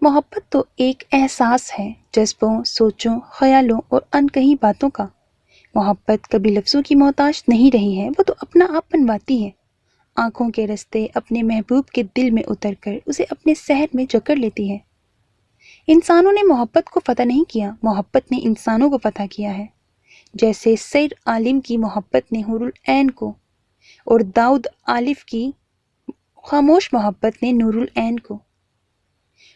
محبت تو ایک احساس ہے، جذبوں، سوچوں، خیالوں اور انکہی باتوں کا۔ محبت کبھی لفظوں کی محتاج نہیں رہی ہے، وہ تو اپنا آپ بنواتی ہے، آنکھوں کے رستے اپنے محبوب کے دل میں اتر کر اسے اپنے سحر میں جکڑ لیتی ہے۔ انسانوں نے محبت کو فتح نہیں کیا، محبت نے انسانوں کو فتح کیا ہے، جیسے سیر عالم کی محبت نے حور العین کو، اور داؤد آلف کی خاموش محبت نے نور العین کو۔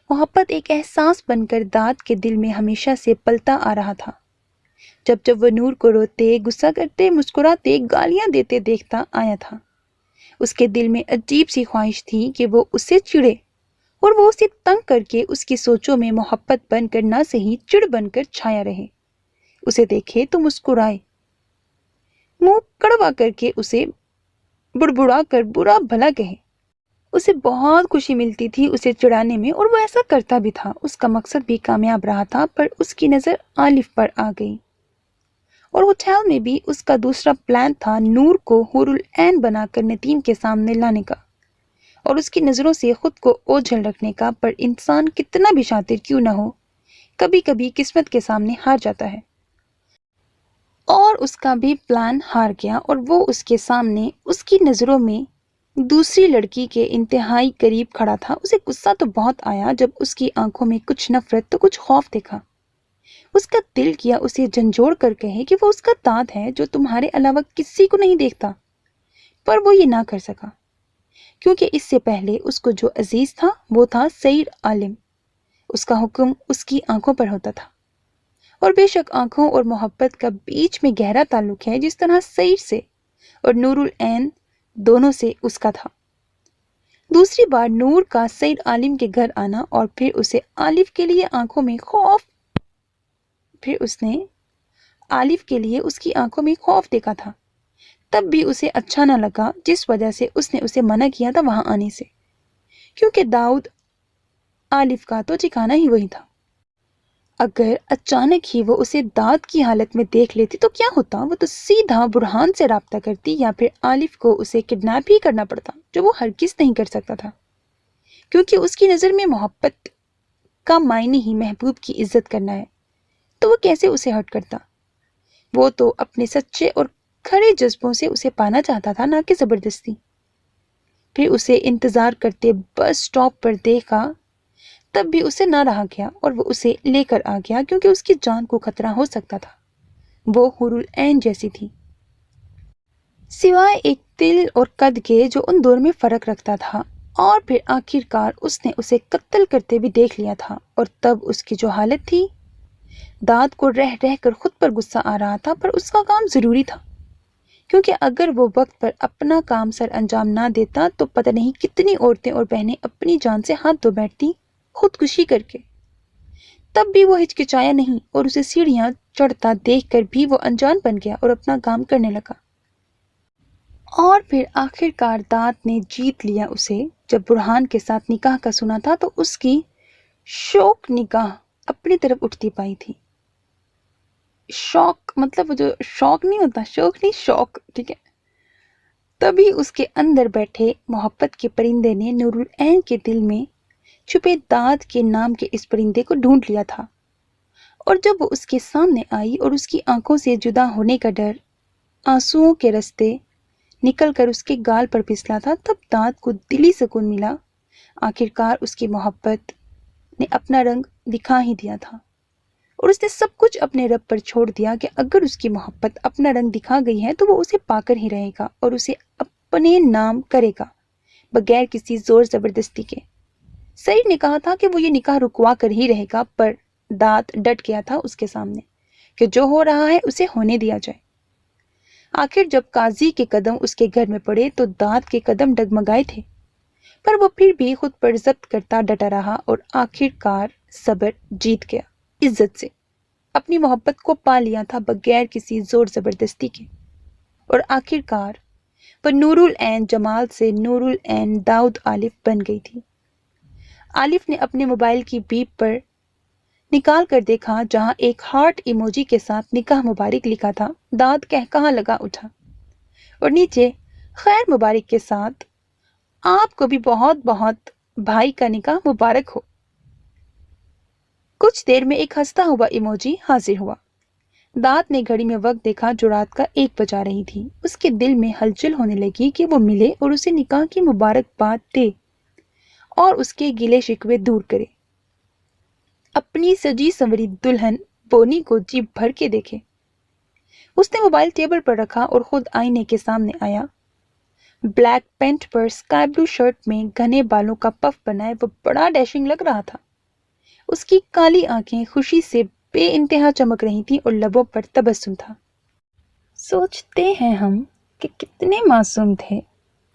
محبت ایک احساس بن کر داد کے دل میں ہمیشہ سے پلتا آ رہا تھا۔ جب جب وہ نور کو روتے، غصہ کرتے، مسکراتے، گالیاں دیتے دیکھتا آیا تھا، اس کے دل میں عجیب سی خواہش تھی کہ وہ اسے چڑھے، اور وہ اسے تنگ کر کے اس کی سوچوں میں محبت بن کر نہ صحیح چڑ بن کر چھایا رہے، اسے دیکھے تو مسکرائے، منہ کڑوا کر کے اسے بڑبڑا کر برا بھلا کہے۔ اسے بہت خوشی ملتی تھی اسے چڑھانے میں، اور وہ ایسا کرتا بھی تھا۔ اس کا مقصد بھی کامیاب رہا تھا، پر اس کی نظر آلف پر آ گئی، اور ہوٹل میں بھی اس کا دوسرا پلان تھا نور کو حور العین بنا کر ندیم کے سامنے لانے کا، اور اس کی نظروں سے خود کو اوجھل رکھنے کا۔ پر انسان کتنا بھی شاطر کیوں نہ ہو، کبھی کبھی قسمت کے سامنے ہار جاتا ہے، اور اس کا بھی پلان ہار گیا، اور وہ اس کے سامنے اس کی نظروں میں دوسری لڑکی کے انتہائی قریب کھڑا تھا۔ اسے غصہ تو بہت آیا جب اس کی آنکھوں میں کچھ نفرت تو کچھ خوف دیکھا۔ اس کا دل کیا اسے جھنجھوڑ کر کہے کہ وہ اس کا داد ہے جو تمہارے علاوہ کسی کو نہیں دیکھتا، پر وہ یہ نہ کر سکا، کیونکہ اس سے پہلے اس کو جو عزیز تھا وہ تھا سیر عالم۔ اس کا حکم اس کی آنکھوں پر ہوتا تھا، اور بے شک آنکھوں اور محبت کا بیچ میں گہرا تعلق ہے، جس طرح سیر سے اور نور العین دونوں سے اس کا تھا۔ دوسری بار نور کا سید عالم کے گھر آنا، اور پھر اسے آلف کے لیے آنکھوں میں خوف پھر اس نے آلف کے لیے اس کی آنکھوں میں خوف دیکھا تھا، تب بھی اسے اچھا نہ لگا، جس وجہ سے اس نے اسے منع کیا تھا وہاں آنے سے، کیونکہ داؤد آلف کا تو ٹھکانہ ہی وہی تھا۔ اگر اچانک ہی وہ اسے داد کی حالت میں دیکھ لیتی تو کیا ہوتا؟ وہ تو سیدھا برہان سے رابطہ کرتی، یا پھر آلف کو اسے کڈنیپ ہی کرنا پڑتا، جو وہ ہرگز نہیں کر سکتا تھا، کیونکہ اس کی نظر میں محبت کا معنی ہی محبوب کی عزت کرنا ہے، تو وہ کیسے اسے ہرٹ کرتا؟ وہ تو اپنے سچے اور کھڑے جذبوں سے اسے پانا چاہتا تھا، نہ کہ زبردستی۔ پھر اسے انتظار کرتے بس سٹاپ پر دیکھا، تب بھی اسے نہ رہا گیا، اور وہ اسے لے کر آ گیا، کیونکہ اس کی جان کو خطرہ ہو سکتا تھا۔ وہ حور العین جیسی تھی، سوائے ایک دل اور قد کے جو ان دونوں میں فرق رکھتا تھا، اور پھر آخر کار اس نے اسے قتل کرتے بھی دیکھ لیا تھا، اور تب اس کی جو حالت تھی، داد کو رہ رہ کر خود پر غصہ آ رہا تھا، پر اس کا کام ضروری تھا، کیونکہ اگر وہ وقت پر اپنا کام سر انجام نہ دیتا تو پتہ نہیں کتنی عورتیں اور بہنیں اپنی جان سے ہاتھ دھو بیٹھتی خودکشی کر کے۔ تب بھی وہ ہچکچایا نہیں، اور اسے سیڑھیاں چڑھتا دیکھ کر بھی وہ انجان بن گیا اور اپنا کام کرنے لگا۔ اور پھر آخر کار داد نے جیت لیا اسے۔ جب برہان کے ساتھ نکاح کا سنا تھا تو اس کی شوق نگاہ اپنی طرف اٹھتی پائی تھی۔ شوق مطلب وہ جو شوق نہیں ہوتا، شوق نہیں، شوق، ٹھیک ہے۔ تبھی اس کے اندر بیٹھے محبت کے پرندے نے نور العین کے دل میں چھپے داد کے نام کے اس پرندے کو ڈھونڈ لیا تھا، اور جب وہ اس کے سامنے آئی اور اس کی آنکھوں سے جدا ہونے کا ڈر آنسوؤں کے رستے نکل کر اس کے گال پر پھسلا تھا، تب داد کو دلی سکون ملا۔ آخر کار اس کی محبت نے اپنا رنگ دکھا ہی دیا تھا، اور اس نے سب کچھ اپنے رب پر چھوڑ دیا کہ اگر اس کی محبت اپنا رنگ دکھا گئی ہے تو وہ اسے پا کر ہی رہے گا، اور اسے اپنے نام کرے گا بغیر کسی زور زبردستی کے۔ سعید نے کہا تھا کہ وہ یہ نکاح رکوا کر ہی رہے گا، پر داد ڈٹ گیا تھا اس کے سامنے کہ جو ہو رہا ہے اسے ہونے دیا جائے۔ آخر جب قاضی کے قدم اس کے گھر میں پڑے تو داد کے قدم ڈگمگائے تھے، پر وہ پھر بھی خود پر ضبط کرتا ڈٹا رہا، اور آخر کار صبر جیت گیا، عزت سے اپنی محبت کو پا لیا تھا بغیر کسی زور زبردستی کے، اور آخر کار وہ نور العین جمال سے نور العین داؤد آلف بن گئی تھی۔ آلف نے اپنے موبائل کی بیپ پر نکال کر دیکھا، جہاں ایک ہارٹ ایموجی کے ساتھ نکاح مبارک لکھا تھا۔ داد کہا لگا اٹھا، اور نیچے خیر مبارک کے ساتھ آپ کو بھی بہت بہت بھائی کا نکاح مبارک ہو۔ کچھ دیر میں ایک ہنستا ہوا ایموجی حاضر ہوا۔ دانت نے گھڑی میں وقت دیکھا جو رات کا 1 بجا رہی تھی۔ اس کے دل میں ہلچل ہونے لگی کہ وہ ملے اور اسے نکاح کی مبارکباد دے اور اس کے گلے شکوے دور کرے، اپنی سجی سنوری دلہن بونی کو جی بھر کے دیکھے۔ اس نے موبائل ٹیبل پر رکھا اور خود آئینے کے سامنے آیا۔ بلیک پینٹ پر اسکائی بلو شرٹ میں گھنے بالوں کا پف بنائے وہ بڑا ڈیشنگ لگ رہا تھا۔ اس کی کالی آنکھیں خوشی سے بے انتہا چمک رہی تھیں اور لبوں پر تبسم تھا۔ سوچتے ہیں ہم کہ کتنے معصوم تھے،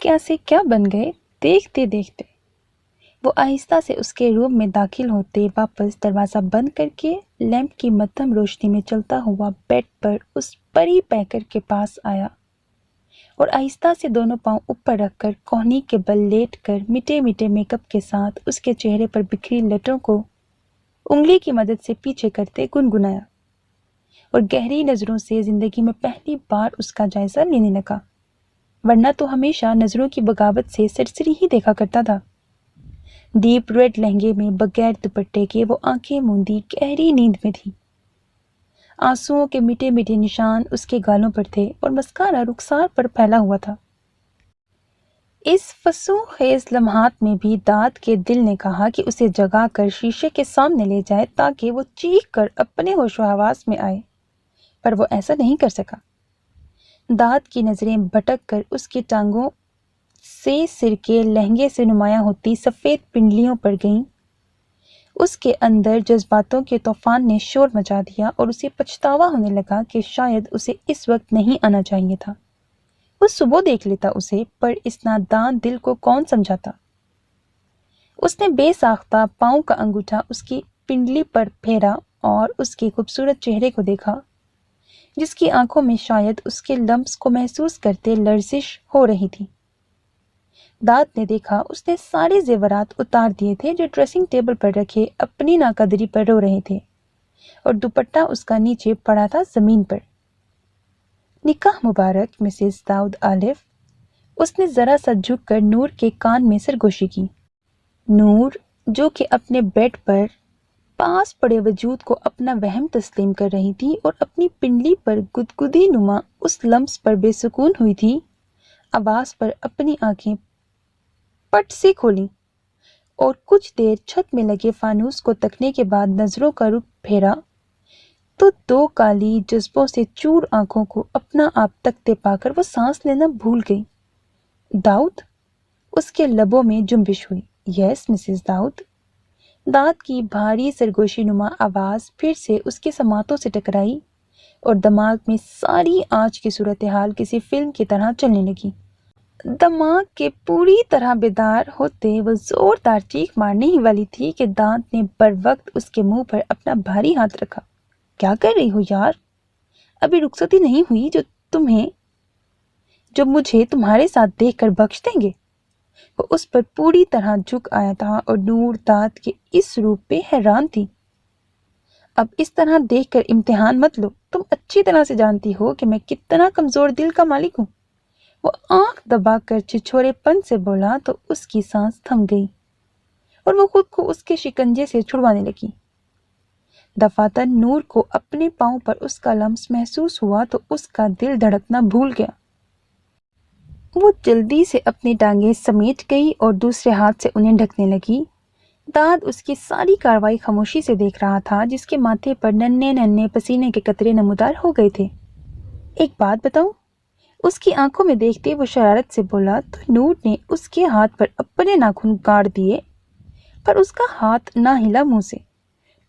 کیا سے کیا بن گئے دیکھتے دیکھتے۔ وہ آہستہ سے اس کے روم میں داخل ہوتے واپس دروازہ بند کر کے لیمپ کی مدھم روشنی میں چلتا ہوا بیڈ پر اس پری پیکر کے پاس آیا اور آہستہ سے دونوں پاؤں اوپر رکھ کر کوہنی کے بل لیٹ کر مٹے مٹے میک اپ کے ساتھ اس کے چہرے پر بکھری لٹوں کو انگلی کی مدد سے پیچھے کرتے گنگنایا اور گہری نظروں سے زندگی میں پہلی بار اس کا جائزہ لینے لگا، ورنہ تو ہمیشہ نظروں کی بغاوت سے سرسری ہی دیکھا کرتا تھا۔ ڈیپ ریڈ لہنگے میں بغیر دوپٹے کے وہ آنکھیں موندی گہری نیند میں تھی۔ آنسوؤں کے میٹھے میٹھے نشان اس کے گالوں پر تھے اور مسکارا رخسار پر پھیلا ہوا تھا۔ اس فسوں خیز لمحات میں بھی داد کے دل نے کہا کہ اسے جگا کر شیشے کے سامنے لے جائے تاکہ وہ چیخ کر اپنے ہوش و حواس میں آئے، پر وہ ایسا نہیں کر سکا۔ داد کی نظریں بھٹک کر اس کی ٹانگوں سے سر کے لہنگے سے نمایاں ہوتی سفید پنڈلیوں پر گئیں۔ اس کے اندر جذباتوں کے طوفان نے شور مچا دیا اور اسے پچھتاوا ہونے لگا کہ شاید اسے اس وقت نہیں آنا چاہیے تھا۔ وہ صبح دیکھ لیتا اسے، پر اس نادان دل کو کون سمجھاتا۔ اس نے بے ساختہ پاؤں کا انگوٹھا اس کی پنڈلی پر پھیرا اور اس کے خوبصورت چہرے کو دیکھا، جس کی آنکھوں میں شاید اس کے لمس کو محسوس کرتے لرزش ہو رہی تھی۔ داد نے دیکھا اس نے سارے زیورات اتار دیے تھے جو ڈریسنگ ٹیبل پر رکھے اپنی ناقدری پر رو رہے تھے، اور دوپٹہ اس کا نیچے پڑا تھا زمین پر۔ نکاح مبارک مسز داؤد آلف، اس نے ذرا سا جھک کر نور کے کان میں سرگوشی کی۔ نور جو کہ اپنے بیڈ پر پاس پڑے وجود کو اپنا وہم تسلیم کر رہی تھی اور اپنی پنڈلی پر گدگدی نما اس لمس پر بے سکون ہوئی تھی، آواز پر اپنی آنکھیں پٹ سے کھولیں اور کچھ دیر چھت میں لگے فانوس کو تکنے کے بعد نظروں کا رخ پھیرا تو دو کالی جذبوں سے چور آنکھوں کو اپنا آپ تکتے پا کر وہ سانس لینا بھول گئی۔ داؤد؟ اس کے لبوں میں جنبش ہوئی۔ یس مسز داؤد۔ داد کی بھاری سرگوشی نما آواز پھر سے اس کے سماعتوں سے ٹکرائی اور دماغ میں ساری آج کی صورتحال کسی فلم کی طرح چلنے لگی۔ دماغ کے پوری طرح بیدار ہوتے وہ زوردار چیخ مارنے ہی والی تھی کہ دانت نے بر وقت اس کے منہ پر اپنا بھاری ہاتھ رکھا۔ کیا کر رہی ہو یار؟ ابھی رخصتی نہیں ہوئی جو مجھے تمہارے ساتھ دیکھ کر بخش دیں گے۔ وہ اس پر پوری طرح جھک آیا تھا اور نور داد کے اس روپ پہ حیران تھی۔ اب اس طرح دیکھ کر امتحان مت لو، تم اچھی طرح سے جانتی ہو کہ میں کتنا کمزور دل کا مالک ہوں۔ وہ آنکھ دبا کر چھچھورے پن سے بولا تو اس کی سانس تھم گئی اور وہ خود کو اس کے شکنجے سے چھڑوانے لگی۔ دفعتاً نور کو اپنے پاؤں پر اس کا لمس محسوس ہوا تو اس کا دل دھڑکنا بھول گیا۔ وہ جلدی سے اپنی ٹانگیں سمیٹ گئی اور دوسرے ہاتھ سے انہیں ڈھکنے لگی۔ داد اس کی ساری کارروائی خاموشی سے دیکھ رہا تھا، جس کے ماتھے پر ننھے ننھے پسینے کے قطرے نمودار ہو گئے تھے۔ ایک بات بتاؤں؟ اس کی آنکھوں میں دیکھتے وہ شرارت سے بولا تو نور نے اس کے ہاتھ پر اپنے ناخن گاڑ دیے، پر اس کا ہاتھ نہ ہلا منہ سے۔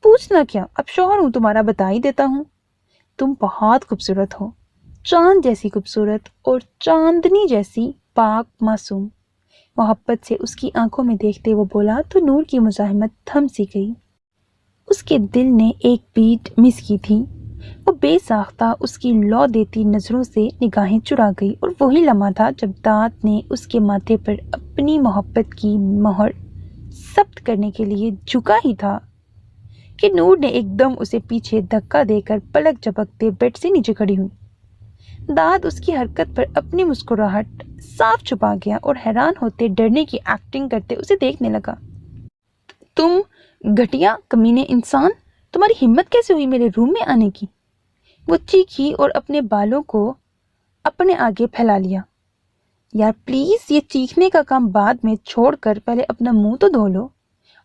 پوچھنا کیا، اب شوہر ہوں تمہارا، بتا ہی دیتا ہوں۔ تم بہت خوبصورت ہو، چاند جیسی خوبصورت اور چاندنی جیسی پاک معصوم۔ محبت سے اس کی آنکھوں میں دیکھتے وہ بولا تو نور کی مزاحمت تھم سی گئی۔ اس کے دل نے ایک بیٹ مس کی تھی۔ وہ بے ساختہ اس کی لو دیتی نظروں سے نگاہیں چرا گئی، اور وہی لمحہ تھا جب داد نے اس کے ماتھے پر اپنی محبت کی مہر ثبت کرنے کے لیے جھکا ہی تھا کہ نور نے ایک دم اسے پیچھے دھکا دے کر پلک جھپکتے بیڈ سے نیچے کھڑی ہوئی۔ داد اس کی حرکت پر اپنی مسکراہٹ صاف چھپا گیا اور حیران ہوتے ڈرنے کی ایکٹنگ کرتے اسے دیکھنے لگا۔ تم گھٹیا کمینے انسان، تمہاری ہمت کیسے ہوئی میرے روم میں آنے کی؟ وہ چیخی اور اپنے بالوں کو اپنے آگے پھیلا لیا۔ یار پلیز یہ چیخنے کا کام بعد میں چھوڑ کر پہلے اپنا منہ تو دھو لو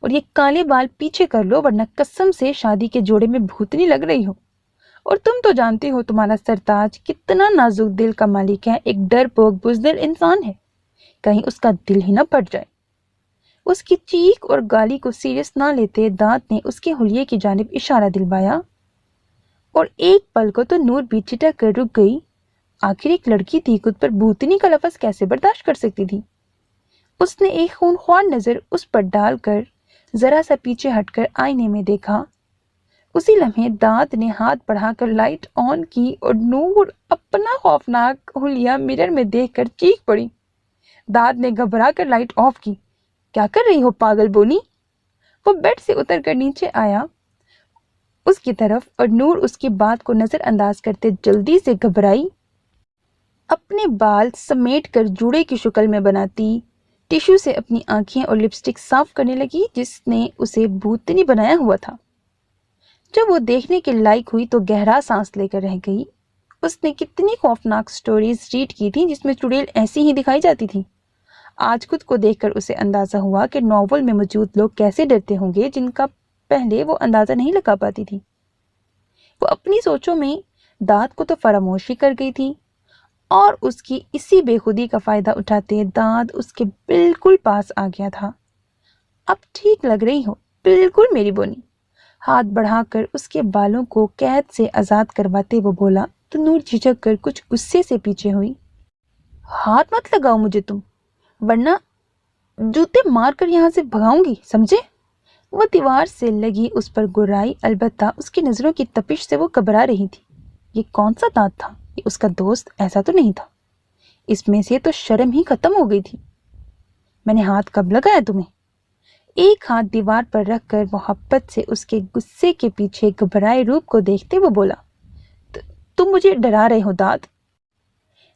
اور یہ کالے بال پیچھے کر لو، ورنہ قسم سے شادی کے جوڑے میں بھوتنی لگ رہی ہو۔ اور تم تو جانتے ہو تمہارا سرتاج کتنا نازک دل کا مالک ہے، ایک ڈرپوک بزدل انسان ہے، کہیں اس کا دل ہی نہ پھٹ جائے۔ اس کی چیخ اور گالی کو سیریس نہ لیتے دانت نے اس کے حلیے کی جانب اشارہ دلوایا، اور ایک پل کو تو نور بھی ٹھٹک کر رک گئی۔ آخر ایک لڑکی تھی، خود پر بھوتنی کا لفظ کیسے برداشت کر سکتی تھی؟ اس نے ایک خونخوار نظر اس پر ڈال کر ذرا سا پیچھے ہٹ کر آئینے میں دیکھا۔ اسی لمحے دانت نے ہاتھ بڑھا کر لائٹ آن کی اور نور اپنا خوفناک حلیہ مرر میں دیکھ کر چیخ پڑی۔ دانت نے گھبرا کر لائٹ آف کی۔ کیا کر رہی ہو پاگل بونی؟ وہ بیڈ سے اتر کر نیچے آیا اس کی طرف، اور نور اس کی بات کو نظر انداز کرتے جلدی سے گھبرائی اپنے بال سمیٹ کر جوڑے کی شکل میں بناتی ٹیشو سے اپنی آنکھیں اور لپسٹک صاف کرنے لگی جس نے اسے بھوتنی بنایا ہوا تھا۔ جب وہ دیکھنے کے لائق ہوئی تو گہرا سانس لے کر رہ گئی۔ اس نے کتنی خوفناک سٹوریز ریڈ کی تھی جس میں چڑیل ایسی ہی دکھائی جاتی تھی۔ آج خود کو دیکھ کر اسے اندازہ ہوا کہ ناول میں موجود لوگ کیسے ڈرتے ہوں گے جن کا پہلے وہ اندازہ نہیں لگا پاتی تھی۔ وہ اپنی سوچوں میں دانت کو تو فراموش ہی کر گئی تھی، اور اس کی اسی بے خودی کا فائدہ اٹھاتے دانت اس کے بالکل پاس آ گیا تھا۔ اب ٹھیک لگ رہی ہو بالکل میری بونی۔ ہاتھ بڑھا کر اس کے بالوں کو قید سے آزاد کرواتے وہ بولا تو نور جھجک کر کچھ غصے سے پیچھے ہوئی۔ ہاتھ مت لگاؤ مجھے تم، ورنہ جوتے مار کر یہاں سے بھگاؤں گی، سمجھے؟ وہ دیوار سے لگی اس پر گرائی، البتہ اس کی نظروں کی تپش سے وہ گھبرا رہی تھی۔ یہ کون سا دانت تھا؟ یہ اس کا دوست ایسا تو نہیں تھا۔ اس میں سے تو شرم ہی ختم ہو گئی تھی۔ میں نے ہاتھ کب لگایا تمہیں؟ ایک ہاتھ دیوار پر رکھ کر محبت سے اس کے غصے کے پیچھے گھبرائے روپ کو دیکھتے وہ بولا، تم مجھے ڈرا رہے ہو دانت؟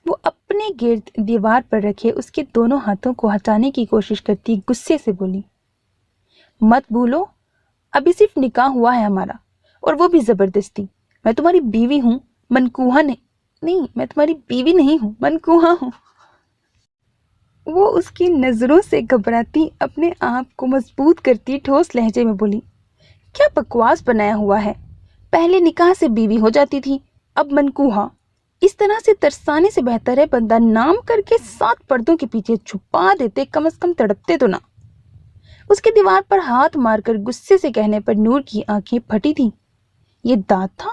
وہ اپنے گرد دیوار پر رکھے اس کے دونوں ہاتھوں کو ہٹانے کی کوشش کرتی غصے سے بولی، مت بھولو ابھی صرف نکاح ہوا ہے ہمارا، اور وہ بھی زبردستی۔ میں تمہاری بیوی ہوں، منکوہا نہیں، میں تمہاری بیوی نہیں ہوں، منکوہا ہوں۔ وہ اس کی نظروں سے گھبراتی اپنے آپ کو مضبوط کرتی ٹھوس لہجے میں بولی، کیا بکواس بنایا ہوا ہے؟ پہلے نکاح سے بیوی ہو جاتی تھی، اب منکوہا۔ اس طرح سے ترسانے سے بہتر ہے بندہ نام کر کے 7 پردوں کے پیچھے چھپا دیتے، کم از کم تڑپتے تو نہ۔ اس کے دیوار پر ہاتھ مار کر غصے سے کہنے پر نور کی آنکھیں پھٹی تھیں۔ یہ دانت تھا،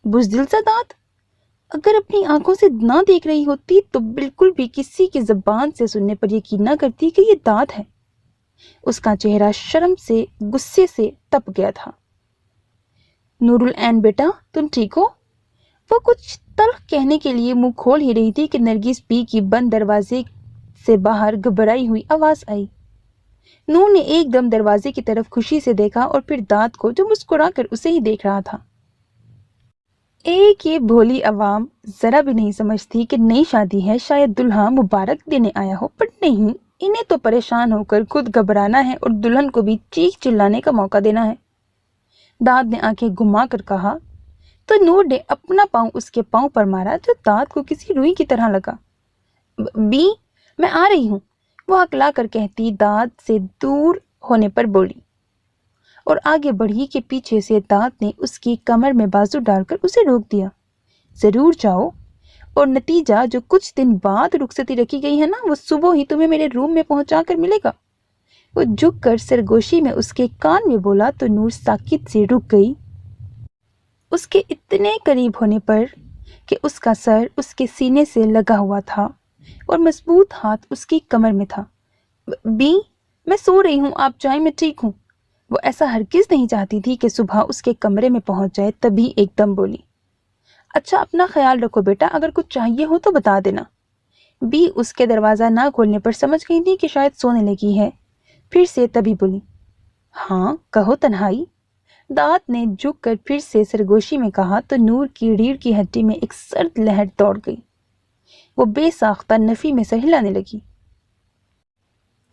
بزدل سا دانت۔ اگر اپنی آنکھوں سے نہ دیکھ رہی ہوتی تو بالکل بھی کسی کی زبان سے سننے پر یقین نہ کرتی کہ یہ دانت ہے۔ اس کا چہرہ شرم سے غصے سے تپ گیا تھا۔ نور العین بیٹا تم ٹھیک ہو؟ وہ کچھ تلخ کہنے کے لیے منہ کھول ہی رہی تھی کہ نرگس بی کی بند دروازے سے باہر گھبرائی ہوئی آواز آئی۔ نور نے ایک دم دروازے کی طرف خوشی سے دیکھا اور پھر دانت کو جو مسکرا کر اسے ہی دیکھ رہا تھا۔ ایک یہ بھولی عوام ذرا بھی نہیں سمجھتی کہ نئی شادی ہے، شاید دلہا مبارک دینے آیا ہو، پر نہیں، انہیں تو پریشان ہو کر خود گھبرانا ہے اور دلہن کو بھی چیخ چلانے کا موقع دینا ہے۔ دانت نے آنکھیں گھما کر کہا تو نور نے اپنا پاؤں اس کے پاؤں پر مارا جو دانت کو کسی روئی کی طرح لگا۔ بی میں آ رہی ہوں، وہ ہکلا کر کہتی دانت سے دور ہونے پر بولی، اور آگے بڑھی کہ پیچھے سے دانت نے اس کی کمر میں بازو ڈال کر اسے روک دیا۔ ضرور جاؤ، اور نتیجہ جو کچھ دن بعد رخصتی رکھی گئی ہے نا، وہ صبح ہی تمہیں میرے روم میں پہنچا کر ملے گا۔ وہ جھک کر سرگوشی میں اس کے کان میں بولا تو نور ساکت سے رک گئی، اس کے اتنے قریب ہونے پر کہ اس کا سر اس کے سینے سے لگا ہوا تھا اور مضبوط ہاتھ اس کی کمر میں تھا۔ بی میں سو رہی ہوں، آپ جائیں، میں ٹھیک ہوں۔ وہ ایسا ہرگز نہیں چاہتی تھی کہ صبح اس کے کمرے میں پہنچ جائے، تبھی ایک دم بولی، اچھا اپنا خیال رکھو بیٹا، اگر کچھ چاہیے ہو تو بتا دینا۔ بی اس کے دروازہ نہ کھولنے پر سمجھ گئی تھی کہ شاید سونے لگی ہے، پھر سے تبھی بولی، ہاں کہو تنہائی۔ دانت نے جھک کر پھر سے سرگوشی میں کہا تو نور کی ریڑھ کی ہڈی میں ایک سرد لہر دوڑ گئی۔ وہ بے ساختہ نفی میں سر ہلانے لگی۔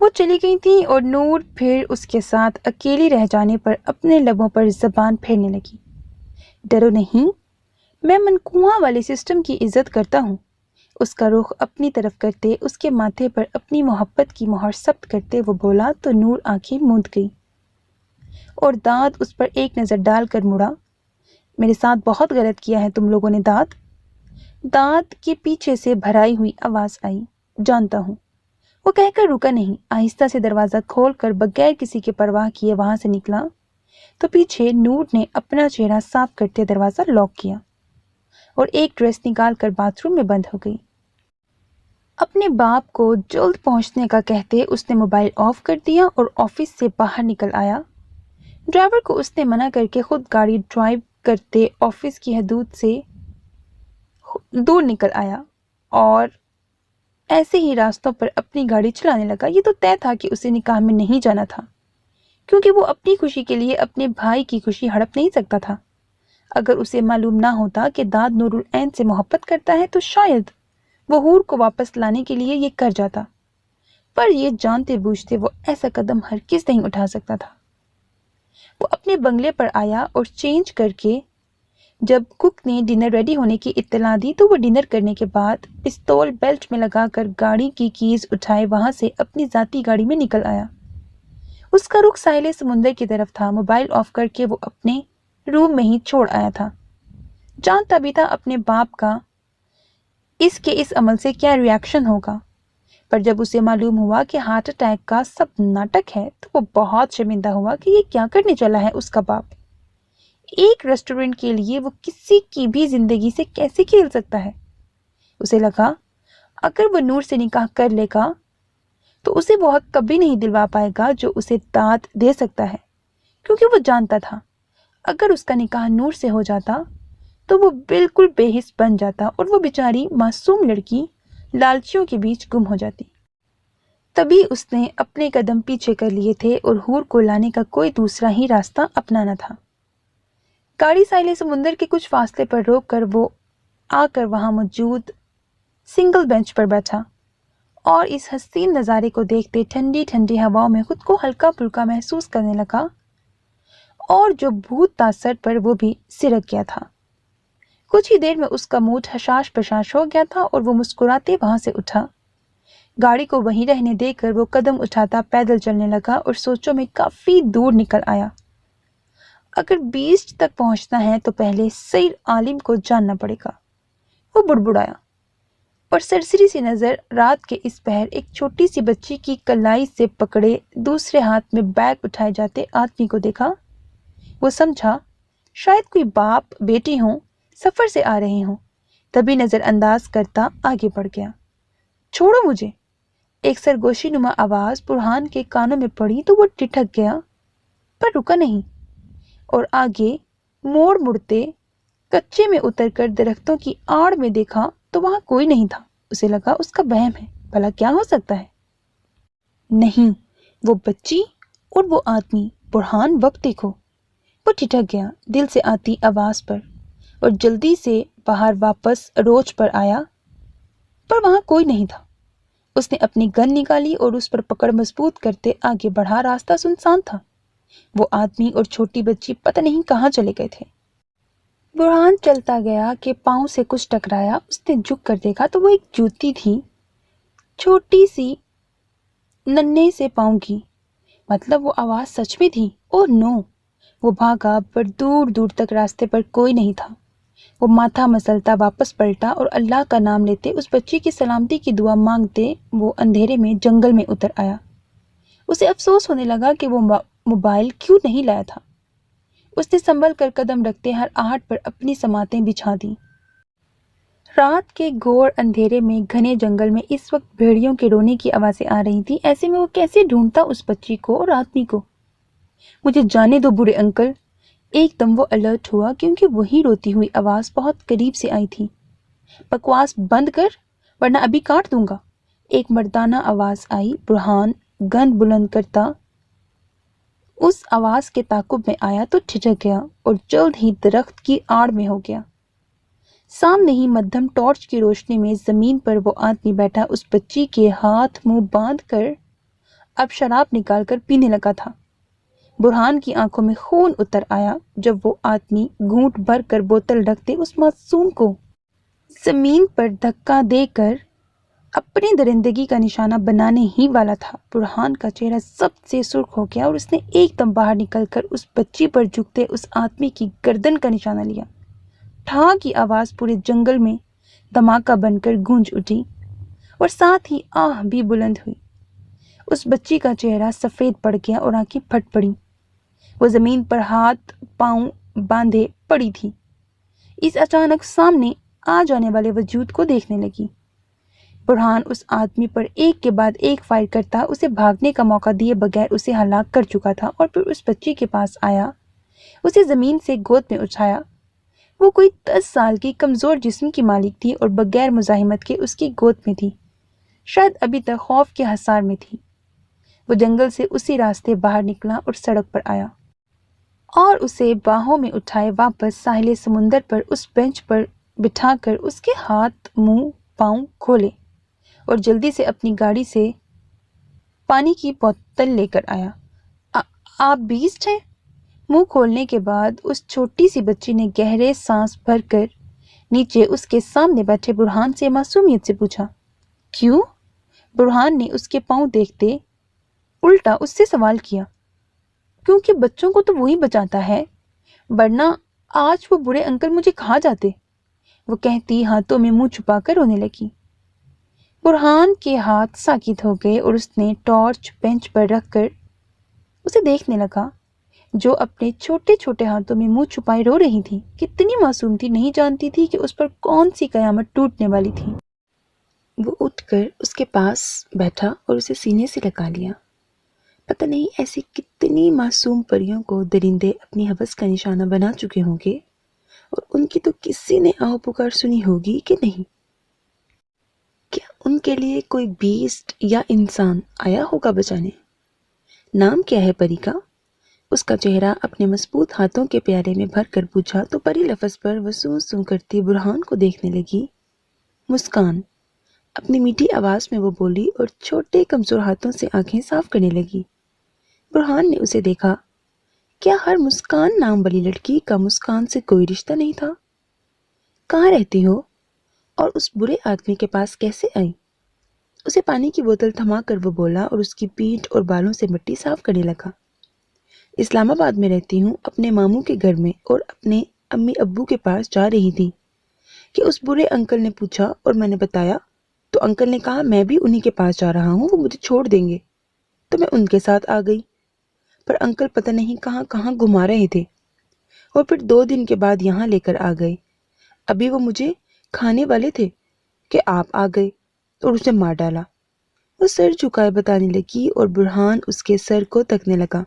وہ چلی گئی تھی اور نور پھر اس کے ساتھ اکیلی رہ جانے پر اپنے لبوں پر زبان پھیرنے لگی۔ ڈرو نہیں، میں منقوہ والے سسٹم کی عزت کرتا ہوں۔ اس کا رخ اپنی طرف کرتے، اس کے ماتھے پر اپنی محبت کی مہر ثبت کرتے وہ بولا تو نور آنکھیں موند گئی اور دانت اس پر ایک نظر ڈال کر مڑا۔ میرے ساتھ بہت غلط کیا ہے تم لوگوں نے دانت کے پیچھے سے بھرائی ہوئی آواز آئی۔ جانتا ہوں، وہ کہہ کر رکا نہیں، آہستہ سے دروازہ کھول کر بغیر کسی کے پرواہ کیے وہاں سے نکلا تو پیچھے نور نے اپنا چہرہ صاف کرتے دروازہ لاک کیا اور ایک ڈریس نکال کر باتھ روم میں بند ہو گئی۔ اپنے باپ کو جلد پہنچنے کا کہتے اس نے موبائل آف کر دیا اور آفس سے باہر نکل آیا۔ ڈرائیور کو اس نے منع کر کے خود گاڑی ڈرائیو کرتے آفس کی حدود سے دور نکل آیا اور ایسے ہی راستوں پر اپنی گاڑی چلانے لگا۔ یہ تو طے تھا کہ اسے نکاح میں نہیں جانا تھا، کیونکہ وہ اپنی خوشی کے لیے اپنے بھائی کی خوشی ہڑپ نہیں سکتا تھا۔ اگر اسے معلوم نہ ہوتا کہ داد نور العین سے محبت کرتا ہے تو شاید وہ حور کو واپس لانے کے لیے یہ کر جاتا، پر یہ جانتے بوجھتے وہ ایسا قدم ہرگز نہیں اٹھا سکتا تھا۔ وہ اپنے بنگلے پر آیا اور چینج کر کے جب کک نے ڈنر ریڈی ہونے کی اطلاع دی تو وہ ڈنر کرنے کے بعد پستول بیلٹ میں لگا کر گاڑی کی کیز اٹھائے وہاں سے اپنی ذاتی گاڑی میں نکل آیا۔ اس کا رخ ساحل سمندر کی طرف تھا۔ موبائل آف کر کے وہ اپنے روم میں ہی چھوڑ آیا تھا۔ جانتا بھی تھا اپنے باپ کا اس عمل سے کیا ری ایکشن ہوگا، پر جب اسے معلوم ہوا کہ ہارٹ اٹیک کا سب ناٹک ہے تو وہ بہت شرمندہ ہوا کہ یہ کیا کرنے چلا ہے اس کا باپ۔ ایک ریسٹورنٹ کے لیے وہ کسی کی بھی زندگی سے کیسے کھیل سکتا ہے؟ اسے لگا اگر وہ نور سے نکاح کر لے گا تو اسے وہ حق کبھی نہیں دلوا پائے گا جو اسے داد دے سکتا ہے، کیونکہ وہ جانتا تھا اگر اس کا نکاح نور سے ہو جاتا تو وہ بالکل بے حس بن جاتا اور وہ بیچاری معصوم لڑکی لالچیوں کے بیچ گم ہو جاتی۔ تبھی اس نے اپنے قدم پیچھے کر لیے تھے اور حور کو لانے کا کوئی دوسرا ہی راستہ اپنانا تھا۔ گاڑی ساحل سمندر کے کچھ فاصلے پر روک کر وہ آ کر وہاں موجود سنگل بینچ پر بیٹھا اور اس حسین نظارے کو دیکھتے ٹھنڈی ٹھنڈی ہواؤں میں خود کو ہلکا پھلکا محسوس کرنے لگا اور جو بھوت تھا سر پر وہ بھی سرک گیا تھا۔ کچھ ہی دیر میں اس کا موڈ حشاش پشاش ہو گیا تھا اور وہ مسکراتے وہاں سے اٹھا۔ گاڑی کو وہیں رہنے دے کر وہ قدم اٹھاتا پیدل چلنے لگا اور سوچوں میں کافی دور نکل آیا۔ اگر بیسٹ تک پہنچنا ہے تو پہلے سید عالم کو جاننا پڑے گا، وہ بڑبڑایا اور سرسری سی نظر رات کے اس پہر ایک چھوٹی سی بچی کی کلائی سے پکڑے دوسرے ہاتھ میں بیگ اٹھائے جاتے آدمی کو دیکھا۔ وہ سمجھا شاید کوئی باپ بیٹی ہوں، سفر سے آ رہے ہوں، تبھی نظر انداز کرتا آگے بڑھ گیا۔ چھوڑو مجھے، ایک سرگوشی نما آواز برہان کے کانوں میں پڑی تو وہ ٹھٹک گیا، پر رکا نہیں اور آگے موڑ مڑتے کچے میں اتر کر درختوں کی آڑ میں دیکھا تو وہاں کوئی نہیں تھا۔ اسے لگا اس کا وہم ہے، بھلا کیا ہو سکتا ہے؟ نہیں، وہ بچی اور وہ آدمی برہان، وقت دیکھو۔ وہ ٹھٹک گیا دل سے آتی آواز پر اور جلدی سے باہر واپس روچ پر آیا، پر وہاں کوئی نہیں تھا۔ اس نے اپنی گن نکالی اور اس پر پکڑ مضبوط کرتے آگے بڑھا۔ راستہ سنسان تھا، وہ آدمی اور چھوٹی بچی پتہ نہیں کہاں چلے گئے تھے۔ برہان چلتا گیا کہ پاؤں سے کچھ ٹکرایا۔ اس نے جھک کر دیکھا تو وہ ایک جوتی تھی، چھوٹی سی ننھے سے پاؤں کی۔ مطلب وہ آواز سچ میں تھی۔ اوہ نو! وہ بھاگا پر دور دور تک راستے پر کوئی نہیں تھا۔ وہ ماتھا مسلتا واپس پلٹا اور اللہ کا نام لیتے اس بچی کی سلامتی کی دعا مانگتے وہ اندھیرے میں جنگل میں اتر آیا۔ اسے افسوس ہونے لگا کہ وہ موبائل کیوں نہیں لایا تھا۔ اس نے سنبھل کر قدم رکھتے ہر آہٹ پر اپنی سماعتیں بچھا دیں۔ رات کے گھور اندھیرے میں گھنے جنگل میں اس وقت بھیڑیوں کے رونے کی آوازیں آ رہی تھیں۔ ایسے میں وہ کیسے ڈھونڈتا اس بچی کو اور آدمی کو؟ مجھے جانے دو بوڑھے انکل۔ ایک دم وہ الرٹ ہوا کیونکہ وہی روتی ہوئی آواز بہت قریب سے آئی تھی۔ بکواس بند کر ورنہ ابھی کاٹ دوں گا، ایک مردانہ آواز آئی۔ برہان گن بلند کرتا اس آواز کے تعاقب میں آیا تو ٹھٹک گیا اور جلد ہی درخت کی آڑ میں ہو گیا۔ سامنے ہی مدھم ٹارچ کی روشنی میں زمین پر وہ آدمی بیٹھا، اس بچی کے ہاتھ منہ باندھ کر اب شراب نکال کر پینے لگا تھا۔ برہان کی آنکھوں میں خون اتر آیا جب وہ آدمی گھونٹ بھر کر بوتل رکھتے اس معصوم کو زمین پر دھکا دے کر اپنی درندگی کا نشانہ بنانے ہی والا تھا۔ برہان کا چہرہ سب سے سرخ ہو گیا اور اس نے ایک دم باہر نکل کر اس بچی پر جھکتے اس آدمی کی گردن کا نشانہ لیا۔ ٹھا کی آواز پورے جنگل میں دھماکہ بن کر گونج اٹھی اور ساتھ ہی آہ بھی بلند ہوئی۔ اس بچی کا چہرہ سفید پڑ گیا اور آنکھیں پھٹ پڑیں۔ وہ زمین پر ہاتھ پاؤں باندھے پڑی تھی۔ اس اچانک سامنے آ جانے والے وجود کو دیکھنے لگی۔ برہان اس آدمی پر ایک کے بعد ایک فائر کرتا اسے بھاگنے کا موقع دیے بغیر اسے ہلاک کر چکا تھا، اور پھر اس بچی کے پاس آیا، اسے زمین سے گود میں اٹھایا۔ وہ کوئی 10 سال کی کمزور جسم کی مالک تھی اور بغیر مزاحمت کے اس کی گود میں تھی، شاید ابھی تک خوف کے حصار میں تھی۔ وہ جنگل سے اسی راستے باہر نکلا اور سڑک پر آیا اور اسے باہوں میں اٹھائے واپس ساحل سمندر پر اس بینچ پر بٹھا کر اس کے ہاتھ منہ پاؤں کھولے اور جلدی سے اپنی گاڑی سے پانی کی بوتل لے کر آیا۔ آپ بیسٹ ہیں؟ منہ کھولنے کے بعد اس چھوٹی سی بچی نے گہرے سانس بھر کر نیچے اس کے سامنے بیٹھے برہان سے معصومیت سے پوچھا۔ کیوں؟ برہان نے اس کے پاؤں دیکھتے الٹا اس سے سوال کیا۔ کیونکہ بچوں کو تو وہی بچاتا ہے، ورنہ آج وہ برے انکل مجھے کھا جاتے، وہ کہتی ہاتھوں میں منہ چھپا کر رونے لگی۔ برہان کے ہاتھ ساکت ہو گئے اور اس نے ٹارچ بینچ پر رکھ کر اسے دیکھنے لگا، جو اپنے چھوٹے چھوٹے ہاتھوں میں منہ چھپائے رو رہی تھی۔ کتنی معصوم تھی، نہیں جانتی تھی کہ اس پر کون سی قیامت ٹوٹنے والی تھی۔ وہ اٹھ کر اس کے پاس بیٹھا اور اسے سینے سے لگا لیا۔ پتہ نہیں ایسی کتنی معصوم پریوں کو درندے اپنی ہوس کا نشانہ بنا چکے ہوں گے، اور ان کی تو کسی نے آہ پکار سنی ہوگی کہ نہیں۔ کیا ان کے لیے کوئی بیسٹ یا انسان آیا ہوگا بچانے؟ نام کیا ہے پری کا؟ اس کا چہرہ اپنے مضبوط ہاتھوں کے پیالے میں بھر کر پوچھا تو پری لفظ پر وہ سوں سوں کرتی برہان کو دیکھنے لگی۔ مسکان، اپنی میٹھی آواز میں وہ بولی اور چھوٹے کمزور ہاتھوں سے آنکھیں صاف کرنے لگی۔ برہان نے اسے دیکھا۔ کیا ہر مسکان نام والی لڑکی کا مسکان سے کوئی رشتہ نہیں تھا؟ کہاں رہتی ہو اور اس برے آدمی کے پاس کیسے آئی؟ اسے پانی کی بوتل تھما کر وہ بولا اور اس کی پیٹھ اور بالوں سے مٹی صاف کرنے لگا۔ اسلام آباد میں رہتی ہوں، اپنے ماموں کے گھر میں، اور اپنے امی ابو کے پاس جا رہی تھی کہ اس برے انکل نے پوچھا اور میں نے بتایا تو انکل نے کہا میں بھی انہی کے پاس جا رہا ہوں، وہ مجھے چھوڑ دیں گے، تو میں ان کے ساتھ آ گئی، پر انکل پتہ نہیں کہاں کہاں گھما رہے تھے، اور پھر 2 دن کے بعد یہاں لے کر آ گئے۔ ابھی وہ مجھے کھانے والے تھے کہ آپ آ گئے اور اسے مار ڈالا۔ وہ سر جھکائے بتانے لگی اور برہان اس کے سر کو تکنے لگا۔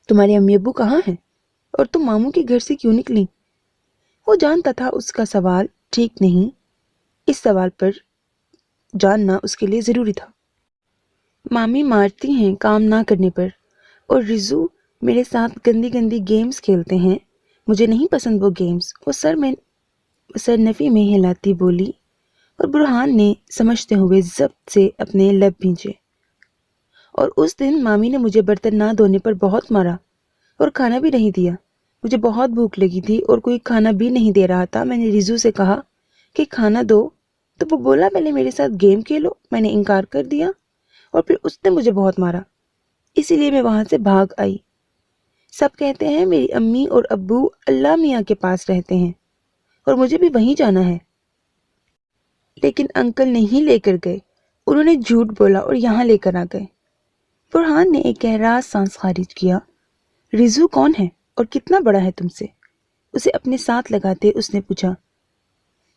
تمہارے امی ابو کہاں ہیں اور تم ماموں کے گھر سے کیوں نکلی؟ وہ جانتا تھا اس کا سوال ٹھیک نہیں، اس سوال پر جاننا اس کے لیے ضروری تھا۔ مامی مارتی ہیں کام نہ کرنے پر، اور رزو میرے ساتھ گندی گندی گیمز کھیلتے ہیں، مجھے نہیں پسند وہ گیمز، وہ سر نفی میں ہلاتی بولی، اور برہان نے سمجھتے ہوئے ضبط سے اپنے لب بھینچے۔ اور اس دن مامی نے مجھے برتن نہ دھونے پر بہت مارا اور کھانا بھی نہیں دیا۔ مجھے بہت بھوک لگی تھی اور کوئی کھانا بھی نہیں دے رہا تھا۔ میں نے رزو سے کہا کہ کھانا دو، تو وہ بولا پہلے میرے ساتھ گیم کھیلو، میں نے انکار کر دیا اور پھر اس نے مجھے بہت مارا، اسی لیے میں وہاں سے بھاگ آئی۔ سب کہتے ہیں میری امی اور ابو اللہ میاں کے پاس رہتے ہیں اور مجھے بھی وہیں جانا ہے، لیکن انکل نہیں لے کر گئے، انہوں نے جھوٹ بولا اور یہاں لے کر آ گئے۔ برہان نے ایک گہرا سانس خارج کیا۔ رزو کون ہے اور کتنا بڑا ہے تم سے؟ اسے اپنے ساتھ لگاتے اس نے پوچھا۔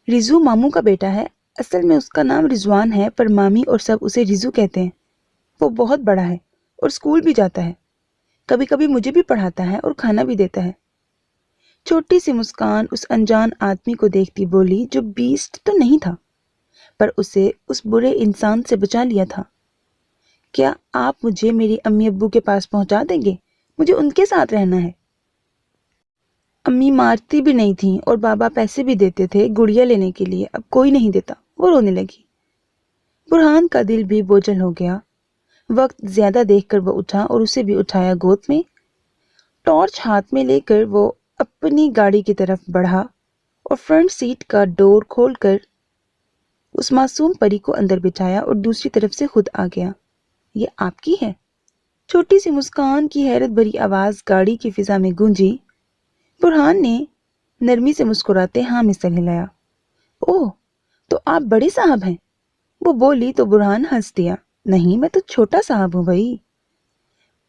رزو ماموں کا بیٹا ہے، اصل میں اس کا نام رضوان ہے، پر مامی اور سب اسے رزو کہتے ہیں۔ وہ بہت بڑا ہے اور اسکول بھی جاتا ہے، کبھی کبھی مجھے بھی پڑھاتا ہے اور کھانا بھی دیتا ہے۔ چھوٹی سی مسکان اس انجان آدمی کو دیکھتی بولی، جو بیسٹ تو نہیں تھا پر اسے اس برے انسان سے بچا لیا تھا۔ کیا آپ مجھے میری امی ابو کے پاس پہنچا دیں گے؟ مجھے ان کے ساتھ رہنا ہے۔ امی مارتی بھی نہیں تھیں اور بابا پیسے بھی دیتے تھے گڑیا لینے کے لیے، اب کوئی نہیں دیتا، وہ رونے لگی۔ برہان کا دل بھی بوجھل ہو گیا۔ وقت زیادہ دیکھ کر وہ اٹھا اور اسے بھی اٹھایا گود میں۔ ٹارچ ہاتھ میں لے کر وہ اپنی گاڑی کی طرف بڑھا اور فرنٹ سیٹ کا ڈور کھول کر اس معصوم پری کو اندر بٹھایا اور دوسری طرف سے خود آ گیا۔ یہ آپ کی ہے؟ چھوٹی سی مسکان کی حیرت بھری آواز گاڑی کی فضا میں گونجی۔ برہان نے نرمی سے مسکراتے ہاں میں سر ہلایا۔ اوہ، تو آپ بڑے صاحب ہیں؟ وہ بولی تو برہان ہنس دیا۔ نہیں، میں تو چھوٹا صاحب ہوں بھائی۔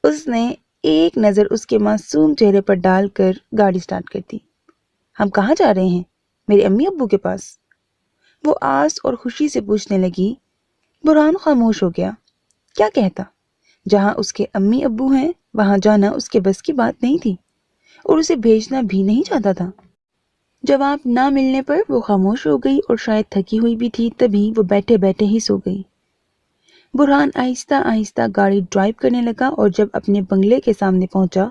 اس نے ایک نظر اس کے معصوم چہرے پر ڈال کر گاڑی سٹارٹ کر دی۔ ہم کہاں جا رہے ہیں؟ میرے امی ابو کے پاس؟ وہ آس اور خوشی سے پوچھنے لگی۔ برہان خاموش ہو گیا۔ کیا کہتا؟ جہاں اس کے امی ابو ہیں وہاں جانا اس کے بس کی بات نہیں تھی اور اسے بھیجنا بھی نہیں چاہتا تھا۔ جواب نہ ملنے پر وہ خاموش ہو گئی اور شاید تھکی ہوئی بھی تھی، تبھی وہ بیٹھے بیٹھے ہی سو گئی۔ برہان آہستہ آہستہ گاڑی ڈرائیو کرنے لگا اور جب اپنے بنگلے کے سامنے پہنچا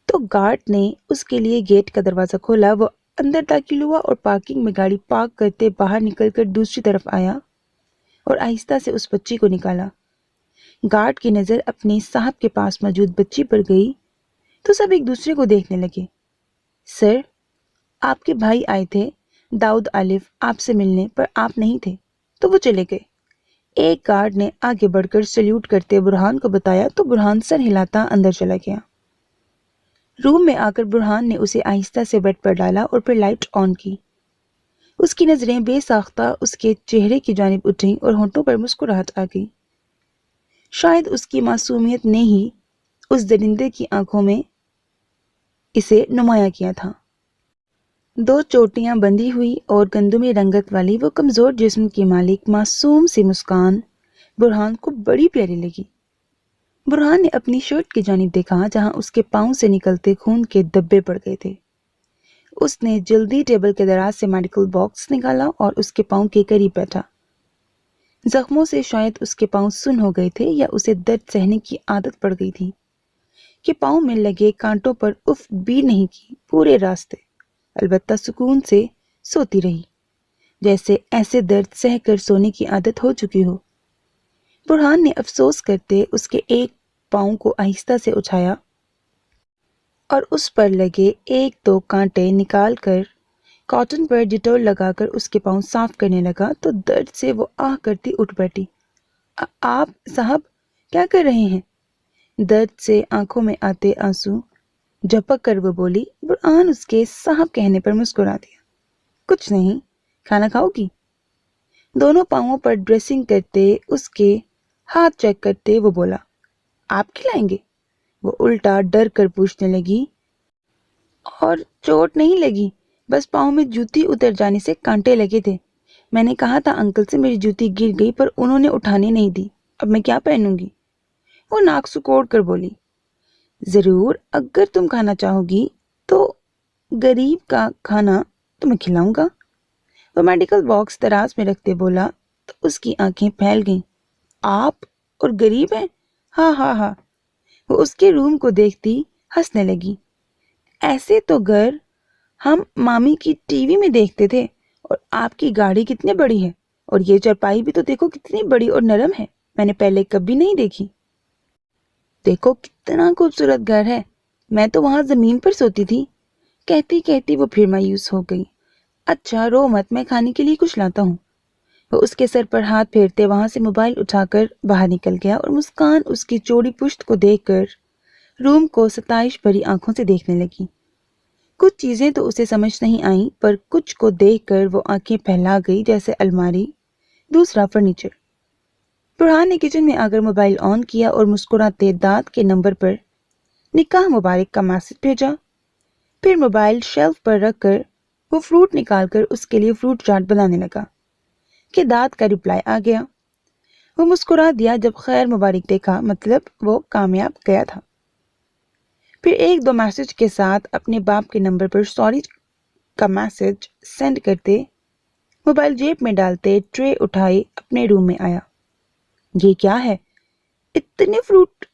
تو گارڈ نے اس کے لیے گیٹ کا دروازہ کھولا۔ وہ اندر داخل ہوا اور پارکنگ میں گاڑی پارک کرتے باہر نکل کر دوسری طرف آیا اور آہستہ سے اس بچی کو نکالا۔ گارڈ کی نظر اپنے صاحب کے پاس موجود بچی پر گئی تو سب ایک دوسرے کو دیکھنے لگے۔ سر، آپ کے بھائی آئے تھے داؤد آلف آپ سے ملنے، پر آپ نہیں تھے تو وہ چلے گئے۔ ایک گارڈ نے آگے بڑھ کر سلیوٹ کرتے برہان کو بتایا تو برہان سر ہلاتا اندر چلا گیا۔ روم میں آ کر برہان نے اسے آہستہ سے بیڈ پر ڈالا اور پھر لائٹ آن کی۔ اس کی نظریں بے ساختہ اس کے چہرے کی جانب اٹھیں اور ہونٹوں پر مسکراہٹ آ گئی۔ شاید اس کی معصومیت نے ہی اس درندے کی آنکھوں میں اسے نمایاں کیا تھا۔ دو چوٹیاں بندھی ہوئی اور گندمی رنگت والی وہ کمزور جسم کی مالک معصوم سی مسکان برہان کو بڑی پیاری لگی۔ برہان نے اپنی شرٹ کی جانب دیکھا جہاں اس کے پاؤں سے نکلتے خون کے دھبے پڑ گئے تھے۔ اس نے جلدی ٹیبل کے دراز سے میڈیکل باکس نکالا اور اس کے پاؤں کے قریب بیٹھا۔ زخموں سے شاید اس کے پاؤں سن ہو گئے تھے یا اسے درد سہنے کی عادت پڑ گئی تھی کہ پاؤں میں لگے کانٹوں پر اف بھی نہیں کی پورے راستے، البتہ سکون سے سوتی رہی، جیسے ایسے درد سہ کر سونے کی عادت ہو چکی ہو۔ برہان نے افسوس کرتے اس کے ایک پاؤں کو آہستہ سے اٹھایا اور اس پر لگے ایک دو کانٹے نکال کر کاٹن پر ڈیٹول لگا کر اس کے پاؤں صاف کرنے لگا تو درد سے وہ آہ کرتی اٹھ بیٹھی۔ آپ صاحب کیا کر رہے ہیں؟ درد سے آنکھوں میں آتے آنسو جھپک کر وہ بولی۔ برہان اس کے صاحب کہنے پر مسکرا دیا۔ کچھ نہیں، کھانا کھاؤ گی؟ دونوں پاؤں پر ڈریسنگ کرتے اس کے ہاتھ چیک کرتے وہ بولا۔ آپ کھلائیں گے؟ وہ الٹا ڈر کر پوچھنے لگی۔ اور چوٹ نہیں لگی، بس پاؤں میں جوتی اتر جانے سے کانٹے لگے تھے۔ میں نے کہا تھا انکل سے میری جوتی گر گئی پر انہوں نے اٹھانے نہیں دی، اب میں کیا پہنوں گی؟ وہ ناک سکوڑ کر بولی۔ ضرور، اگر تم کھانا چاہو گی تو غریب کا کھانا تمہیں کھلاؤں گا۔ وہ میڈیکل باکس دراز میں رکھتے بولا تو اس کی آنکھیں پھیل گئیں۔ آپ اور غریب ہیں؟ ہاں ہاں ہاں۔ وہ اس کے روم کو دیکھتی ہنسنے لگی۔ ایسے تو گھر ہم مامی کی ٹی وی میں دیکھتے تھے، اور آپ کی گاڑی کتنی بڑی ہے، اور یہ چارپائی بھی تو دیکھو کتنی بڑی اور نرم ہے، میں نے پہلے کبھی نہیں دیکھی۔ دیکھو کتنا خوبصورت گھر ہے، میں تو وہاں زمین پر سوتی تھی۔ کہتی کہتی وہ پھر مایوس ہو گئی۔ اچھا رو مت، میں کھانے کے لیے کچھ لاتا ہوں۔ وہ اس کے سر پر ہاتھ پھیرتے وہاں سے موبائل اٹھا کر باہر نکل گیا اور مسکان اس کی چوڑی پشت کو دیکھ کر روم کو ستائش بھری آنکھوں سے دیکھنے لگی۔ کچھ چیزیں تو اسے سمجھ نہیں آئیں، پر کچھ کو دیکھ کر وہ آنکھیں پھیلا گئی، جیسے الماری، دوسرا فرنیچر۔ برہان نے کچن میں آ کر موبائل آن کیا اور مسکراتے داد کے نمبر پر نکاح مبارک کا میسج بھیجا۔ پھر موبائل شیلف پر رکھ کر وہ فروٹ نکال کر اس کے لیے فروٹ چاٹ بنانے لگا کہ داد کا رپلائی آ گیا۔ وہ مسکرا دیا جب خیر مبارک دیکھا، مطلب وہ کامیاب گیا تھا۔ پھر ایک دو میسج کے ساتھ اپنے باپ کے نمبر پر سوری کا میسج سینڈ کرتے موبائل جیب میں ڈالتے ٹرے اٹھائے اپنے روم میں آیا۔ یہ کیا ہے؟ اتنے فروٹ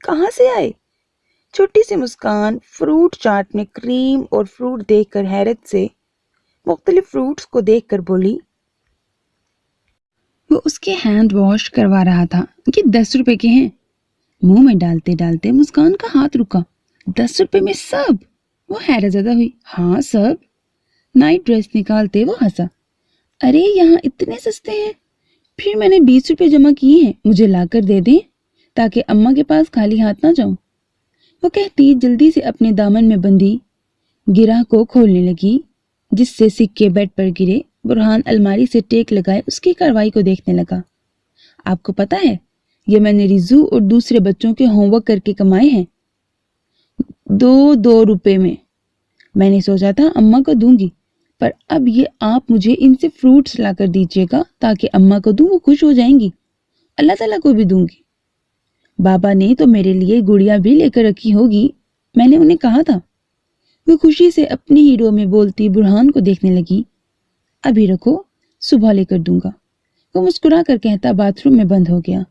کہاں سے آئے؟ چھوٹی سی مسکان فروٹ چاٹ میں کریم اور فروٹ دیکھ کر حیرت سے مختلف فروٹس کو دیکھ کر بولی۔ وہ اس کے ہینڈ واش کروا رہا تھا۔ یہ 10 روپے کے ہیں۔ منہ میں ڈالتے ڈالتے مسکان کا ہاتھ رکا۔ 10 روپے میں سب؟ وہ حیرت زدہ ہوئی۔ ہاں سب۔ نائٹ ڈریس نکالتے وہ ہنسا۔ ارے یہاں اتنے سستے ہیں۔ پھر میں نے 20 روپے جمع کیے ہیں، مجھے لا کر دے دیں تاکہ اماں کے پاس خالی ہاتھ نہ جاؤں۔ وہ کہتی جلدی سے اپنے دامن میں بندھی گرہ کو کھولنے لگی جس سے سکے بیڈ پر گرے۔ برہان الماری سے ٹیک لگائے اس کی کارروائی کو دیکھنے لگا۔ آپ کو پتا ہے یہ میں نے رزو اور دوسرے بچوں کے ہوم ورک کر کے کمائے ہیں، 2 روپے میں نے سوچا تھا اماں کو دوں گی، پر اب یہ آپ مجھے ان سے فروٹس لا کر دیجیے گا تاکہ اماں کو دوں، وہ خوش ہو جائیں گی، اللہ تعالیٰ کو بھی دوں گی۔ بابا نے تو میرے لیے گڑیا بھی لے کر رکھی ہوگی، میں نے انہیں کہا تھا۔ وہ خوشی سے اپنی ہی رو میں بولتی برہان کو دیکھنے لگی۔ ابھی رکھو، صبح لے کر دوں گا، وہ مسکرا کر کہتا باتھ روم میں بند ہو گیا۔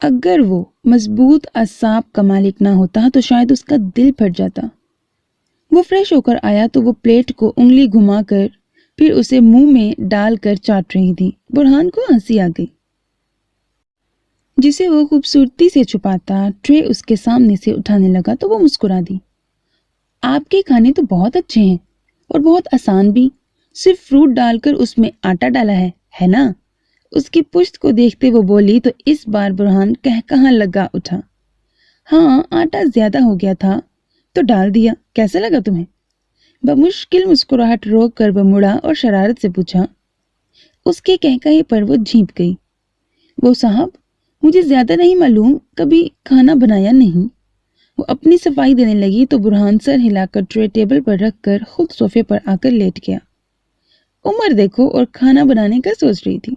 اگر وہ مضبوط اعصاب کا مالک نہ ہوتا تو شاید اس کا دل پھٹ جاتا۔ وہ فریش ہو کر آیا تو وہ پلیٹ کو انگلی گھما کر پھر اسے منہ میں ڈال کر چاٹ رہی تھی۔ برہان کو ہنسی آ گئی، جسے وہ خوبصورتی سے چھپاتا ٹرے اس کے سامنے سے اٹھانے لگا تو وہ مسکرا دی۔ آپ کے کھانے تو بہت اچھے ہیں اور بہت آسان بھی، صرف فروٹ ڈال کر اس میں آٹا ڈالا ہے نا؟ اس کی پشت کو دیکھتے وہ بولی تو اس بار برہان کہاں لگا اٹھا۔ ہاں آٹا زیادہ ہو گیا تھا تو ڈال دیا، کیسا لگا تمہیں؟ بمشکل مسکراہٹ روک کر وہ مڑا اور شرارت سے پوچھا۔ اس کے کہکہے پر وہ جھینپ گئی۔ وہ صاحب مجھے زیادہ نہیں معلوم، کبھی کھانا بنایا نہیں۔ وہ اپنی صفائی دینے لگی تو برہان سر ہلا کر ٹرے ٹیبل پر رکھ کر خود صوفے پر آ کر لیٹ گیا۔ عمر دیکھو اور کھانا بنانے کا سوچ رہی تھی۔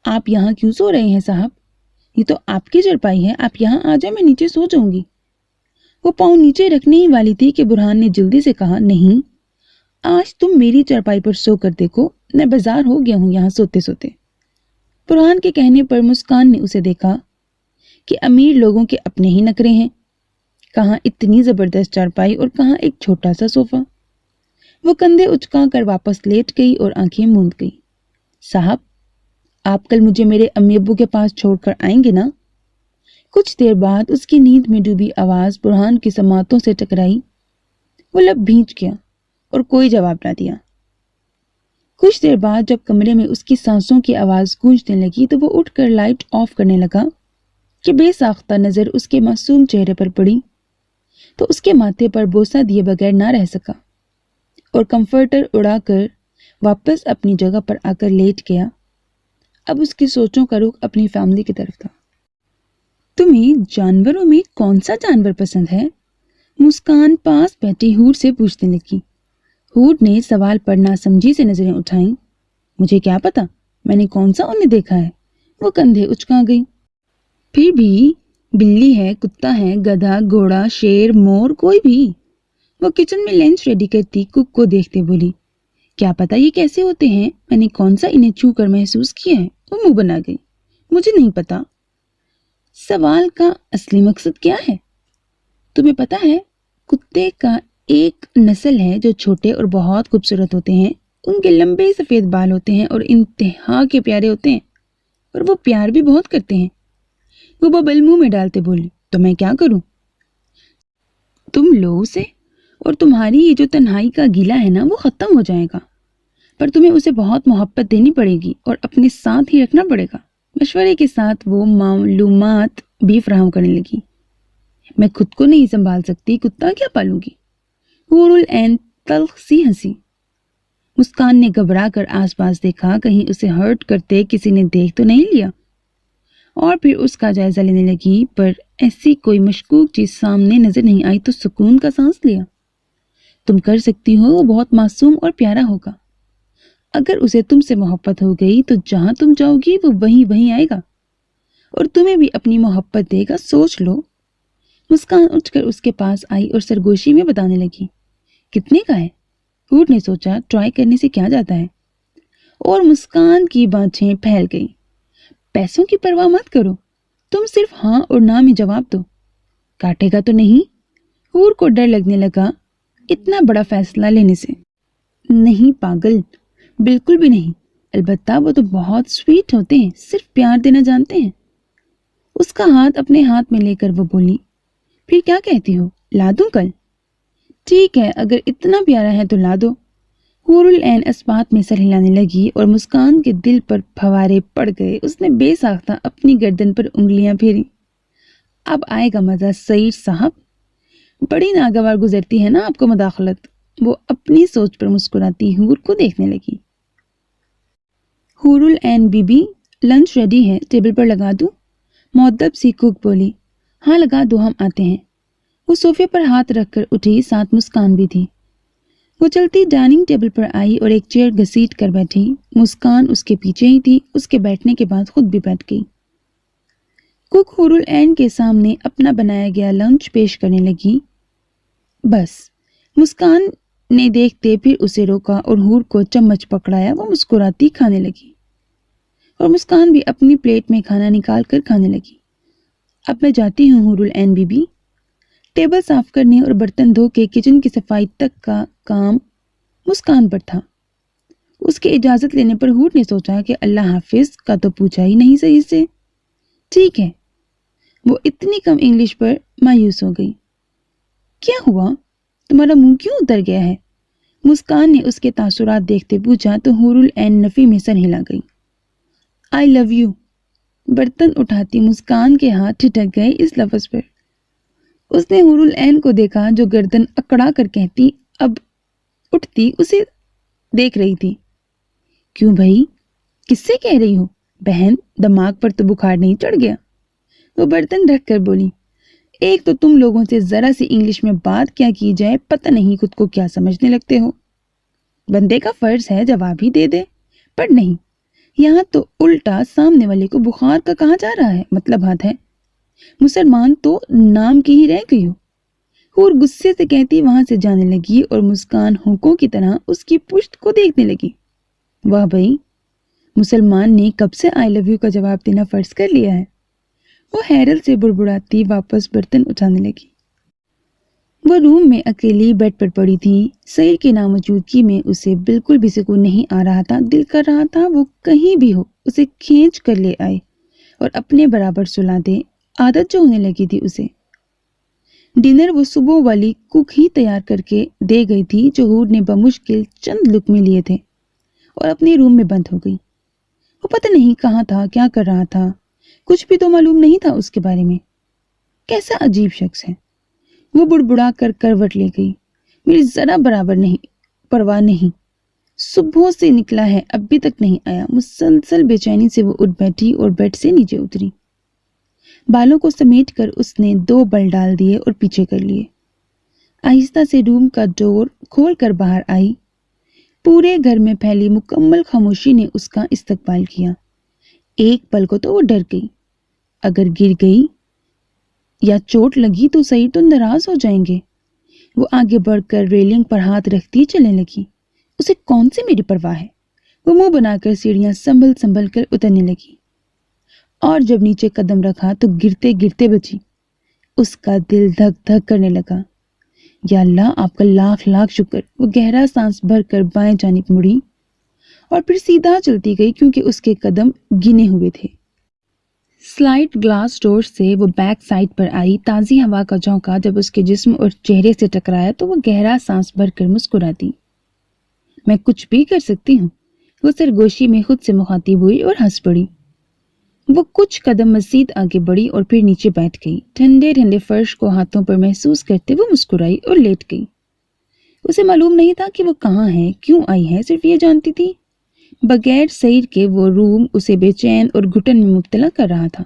آپ یہاں کیوں سو رہے ہیں صاحب؟ یہ تو آپ کی چرپائی ہے، آپ یہاں آ جائیں، میں نیچے سو جاؤں گی۔ وہ پاؤں نیچے رکھنے ہی والی تھی کہ برہان نے جلدی سے کہا، نہیں، آج تم میری چرپائی پر سو کر دیکھو، میں بیزار ہو گیا ہوں یہاں سوتے سوتے۔ برہان کے کہنے پر مسکان نے اسے دیکھا کہ امیر لوگوں کے اپنے ہی نخرے ہیں، کہاں اتنی زبردست چارپائی اور کہاں ایک چھوٹا سا صوفہ۔ وہ کندھے اچکا کر واپس لیٹ گئی اور آنکھیں موند گئی۔ صاحب آپ کل مجھے میرے امی ابو کے پاس چھوڑ کر آئیں گے نا؟ کچھ دیر بعد اس کی نیند میں ڈوبی آواز برہان کی سماعتوں سے ٹکرائی۔ وہ لب بھینچ گیا اور کوئی جواب نہ دیا۔ کچھ دیر بعد جب کمرے میں اس کی سانسوں کی آواز گونجنے لگی تو وہ اٹھ کر لائٹ آف کرنے لگا کہ بے ساختہ نظر اس کے معصوم چہرے پر پڑی تو اس کے ماتھے پر بوسہ دیے بغیر نہ رہ سکا اور کمفرٹر اڑا کر واپس اپنی جگہ پر آ کر لیٹ گیا۔ اب اس کی سوچوں کا رخ اپنی فیملی کی طرف تھا۔ تمہیں جانوروں میں کون سا جانور پسند ہے؟ مسکان پاس بیٹھی ہور سے پوچھنے لگی۔ ہور نے سوال پر ناسمجھی سے نظریں اٹھائیں۔ مجھے کیا پتا، میں نے کون سا انہیں دیکھا ہے؟ وہ کندھے اچکا گئی۔ پھر بھی بلی ہے، کتا ہے، گدھا، گھوڑا، شیر، مور، کوئی بھی۔ وہ کچن میں لنچ ریڈی کرتی کک کو دیکھتے بولی، کیا پتا یہ کیسے ہوتے ہیں، میں نے کون سا انہیں چھو کر محسوس کیا ہے۔ وہ منہ بنا گئی، مجھے نہیں پتا۔ سوال کا اصلی مقصد کیا ہے؟ تمہیں پتا ہے کتے کا ایک نسل ہے جو چھوٹے اور بہت خوبصورت ہوتے ہیں، ان کے لمبے سفید بال ہوتے ہیں اور انتہا کے پیارے ہوتے ہیں، اور وہ پیار بھی بہت کرتے ہیں۔ وہ ببل منہ میں ڈالتے بولی، تو میں کیا کروں؟ تم لو اسے، اور تمہاری یہ جو تنہائی کا گیلا ہے نا وہ ختم ہو جائے گا، پر تمہیں اسے بہت محبت دینی پڑے گی اور اپنے ساتھ ہی رکھنا پڑے گا۔ مشورے کے ساتھ وہ معلومات بھی فراہم کرنے لگی۔ میں خود کو نہیں سنبھال سکتی، کتا کیا پالوں گی؟ حور العین تلخ سی ہنسی۔ مسکان نے گھبرا کر آس پاس دیکھا، کہیں اسے ہرٹ کرتے کسی نے دیکھ تو نہیں لیا، اور پھر اس کا جائزہ لینے لگی، پر ایسی کوئی مشکوک چیز سامنے نظر نہیں آئی تو سکون کا سانس لیا۔ تم کر سکتی ہو، وہ بہت معصوم اور پیارا ہوگا۔ اگر اسے تم سے محبت ہو گئی تو جہاں تم جاؤ گی وہ وہیں آئے گا اور تمہیں بھی اپنی محبت دے گا، سوچ لو۔ مسکان اٹھ کر اس کے پاس آئی اور سرگوشی میں بتانے لگی، کتنے کا ہے؟ حور نے سوچا ٹرائی کرنے سے کیا جاتا ہے، اور مسکان کی بانچیں پھیل گئی۔ پیسوں کی پرواہ مت کرو، تم صرف ہاں اور نہ میں جواب دو۔ کاٹے گا تو نہیں؟ حور کو ڈر لگنے لگا اتنا بڑا فیصلہ لینے سے۔ نہیں پاگل، بالکل بھی نہیں، البتہ وہ تو بہت سویٹ ہوتے ہیں، صرف پیار دینا جانتے ہیں۔ اس کا ہاتھ اپنے ہاتھ میں لے کر وہ بولی، پھر کیا کہتی ہو، لا دوں کل؟ ٹھیک ہے، اگر اتنا پیارا ہے تو لا دو۔ حور العین اس بات میں سر ہلانے لگی اور مسکان کے دل پر پھوارے پڑ گئے۔ اس نے بے ساختہ اپنی گردن پر انگلیاں پھیری۔ اب آئے گا مزہ سعید صاحب، بڑی ناگوار گزرتی ہے نا آپ کو مداخلت۔ وہ اپنی سوچ پر مسکراتی حور کو دیکھنے لگی۔ حور العین بی بی، لنچ ریڈی ہے، ٹیبل پر لگا دوں؟ مؤدب سی کوک بولی۔ ہاں لگا دو، ہم آتے ہیں۔ وہ صوفے پر ہاتھ رکھ کر اٹھی، ساتھ مسکان بھی تھی۔ وہ چلتی ڈائننگ ٹیبل پر آئی اور ایک چیئر گھسیٹ کر بیٹھی۔ مسکان اس کے پیچھے ہی تھی۔ اس کے بیٹھنے کے بعد خود بھی بیٹھ گئی۔ کوک حور العین کے سامنے اپنا بنایا گیا لنچ پیش کرنے لگی۔ بس مسکان نے دیکھتے پھر اسے روکا اور حور کو چمچ پکڑایا۔ وہ مسکراتی کھانے لگی اور مسکان بھی اپنی پلیٹ میں کھانا نکال کر کھانے لگی۔ اب میں جاتی ہوں حور العین بی بی۔ ٹیبل صاف کرنے اور برتن دھو کے کچن کی صفائی تک کا کام مسکان پر تھا۔ اس کے اجازت لینے پر حور نے سوچا کہ اللہ حافظ کا تو پوچھا ہی نہیں صحیح سے۔ ٹھیک ہے۔ وہ اتنی کم انگلش پر مایوس ہو گئی۔ کیا ہوا؟ تمہارا منہ کیوں اتر گیا ہے؟ مسکان نے اس کے تاثرات دیکھتے پوچھا تو حور العین نفی میں سر ہلا گئی۔ I love you۔ برتن اٹھاتی مسکان کے ہاتھ ٹھٹک گئے اس لفظ پر۔ اس نے حور العین کو دیکھا جو گردن اکڑا کر کہتی اب اٹھتی اسے دیکھ رہی تھی۔ کیوں بھائی، کس سے کہہ رہی ہو؟ بہن، دماغ پر تو بخار نہیں چڑھ گیا؟ وہ برتن رکھ کر بولی، ایک تو تم لوگوں سے ذرا سی انگلش میں بات کیا کی جائے پتہ نہیں خود کو کیا سمجھنے لگتے ہو۔ بندے کا فرض ہے جواب ہی دے دے، پر نہیں، یہاں تو الٹا سامنے والے کو بخار کا کہا جا رہا ہے، مطلب حد ہے۔ مسلمان تو نام کی ہی رہ گئی ہو۔ حور غصے سے کہتی وہاں سے جانے لگی اور مسکان ہونکوں کی طرح اس کی پشت کو دیکھنے لگی۔ واہ بھائی، مسلمان نے کب سے آئی لو یو کا جواب دینا فرض کر لیا ہے۔ وہ حیرت سے بڑبڑاتی واپس برتن اٹھانے لگی۔ وہ روم میں اکیلی بیڈ پر پڑی تھی۔ سعید کی ناموجودگی میں اسے بالکل بھی سکون نہیں آ رہا تھا۔ دل کر رہا تھا وہ کہیں بھی ہو اسے کھینچ کر لے آئے اور اپنے برابر سلا دے۔ عادت جو ہونے لگی تھی اسے۔ ڈنر وہ صبح والی کوک ہی تیار کر کے دے گئی تھی جو حور نے بمشکل چند لقمے لیے تھے اور اپنے روم میں بند ہو گئی۔ وہ پتہ نہیں کہاں تھا، کیا کر رہا تھا، کچھ بھی تو معلوم نہیں تھا اس کے بارے میں۔ کیسا عجیب شخص ہے۔ وہ بڑبڑا کر کروٹ لے گئی۔ میری ذرا برابر نہیں، پرواہ نہیں، صبح سے نکلا ہے ابھی تک نہیں آیا۔ مسلسل بے چینی سے وہ اٹھ بیٹھی اور بیڈ سے نیچے اتری۔ بالوں کو سمیٹ کر اس نے 2 بل ڈال دیے اور پیچھے کر لیے۔ آہستہ سے روم کا ڈور کھول کر باہر آئی۔ پورے گھر میں پھیلی مکمل خاموشی نے اس کا استقبال کیا۔ ایک پل کو تو وہ ڈر گئی، اگر گر گئی یا چوٹ لگی تو سعید تو ناراض ہو جائیں گے۔ وہ آگے بڑھ کر ریلنگ پر ہاتھ رکھتی چلنے لگی۔ اسے کون سی میری پرواہ ہے۔ وہ منہ بنا کر سیڑھیاں سنبھل سنبھل کر اترنے لگی اور جب نیچے قدم رکھا تو گرتے گرتے بچی۔ اس کا دل دھک دھک کرنے لگا۔ یا اللہ، آپ کا لاکھ لاکھ شکر۔ وہ گہرا سانس بھر کر بائیں جانب مڑی اور پھر سیدھا چلتی گئی کیونکہ اس کے قدم گنے ہوئے تھے۔ سلائڈ گلاس ڈور سے وہ بیک سائڈ پر آئی۔ تازی ہوا کا جھونکا جب اس کے جسم اور چہرے سے ٹکرایا تو وہ گہرا سانس بھر کر مسکرا دی۔ میں کچھ بھی کر سکتی ہوں، وہ سرگوشی میں خود سے مخاطب ہوئی اور ہنس پڑی۔ وہ کچھ قدم مزید آگے بڑھی اور پھر نیچے بیٹھ گئی۔ ٹھنڈے ٹھنڈے فرش کو ہاتھوں پر محسوس کرتے وہ مسکرائی اور لیٹ گئی۔ اسے معلوم نہیں تھا کہ وہ کہاں ہے، کیوں آئی ہے، صرف یہ جانتی تھی بغیر سعید کے وہ روم اسے بے چین اور گھٹن میں مبتلا کر رہا تھا۔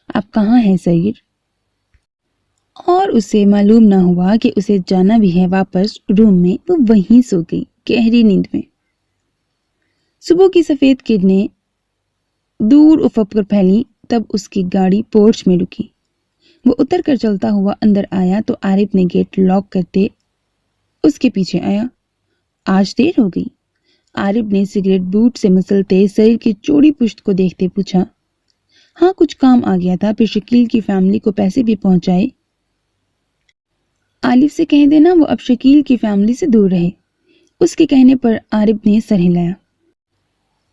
آپ کہاں ہیں سعید؟ اور اسے معلوم نہ ہوا کہ اسے جانا بھی ہے واپس روم میں۔ وہ وہیں سو گئی گہری نیند میں۔ صبح کی سفید کرنیں دور افق پر پھیلی تب اس کی گاڑی پورچ میں رکی۔ وہ اتر کر چلتا ہوا اندر آیا تو عارف نے گیٹ لاک کرتے اس کے پیچھے آیا۔ آج دیر ہو گئی۔ عارف نے سگریٹ بوٹ سے مسلتے سعید کی چوڑی پشت کو دیکھتے پوچھا۔ ہاں، کچھ کام آ گیا تھا، پھر شکیل کی فیملی کو پیسے بھی پہنچائے۔ عارف سے کہہ دینا وہ اب شکیل کی فیملی سے دور رہے۔ اس کے کہنے پر عارف نے سر ہلایا۔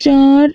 4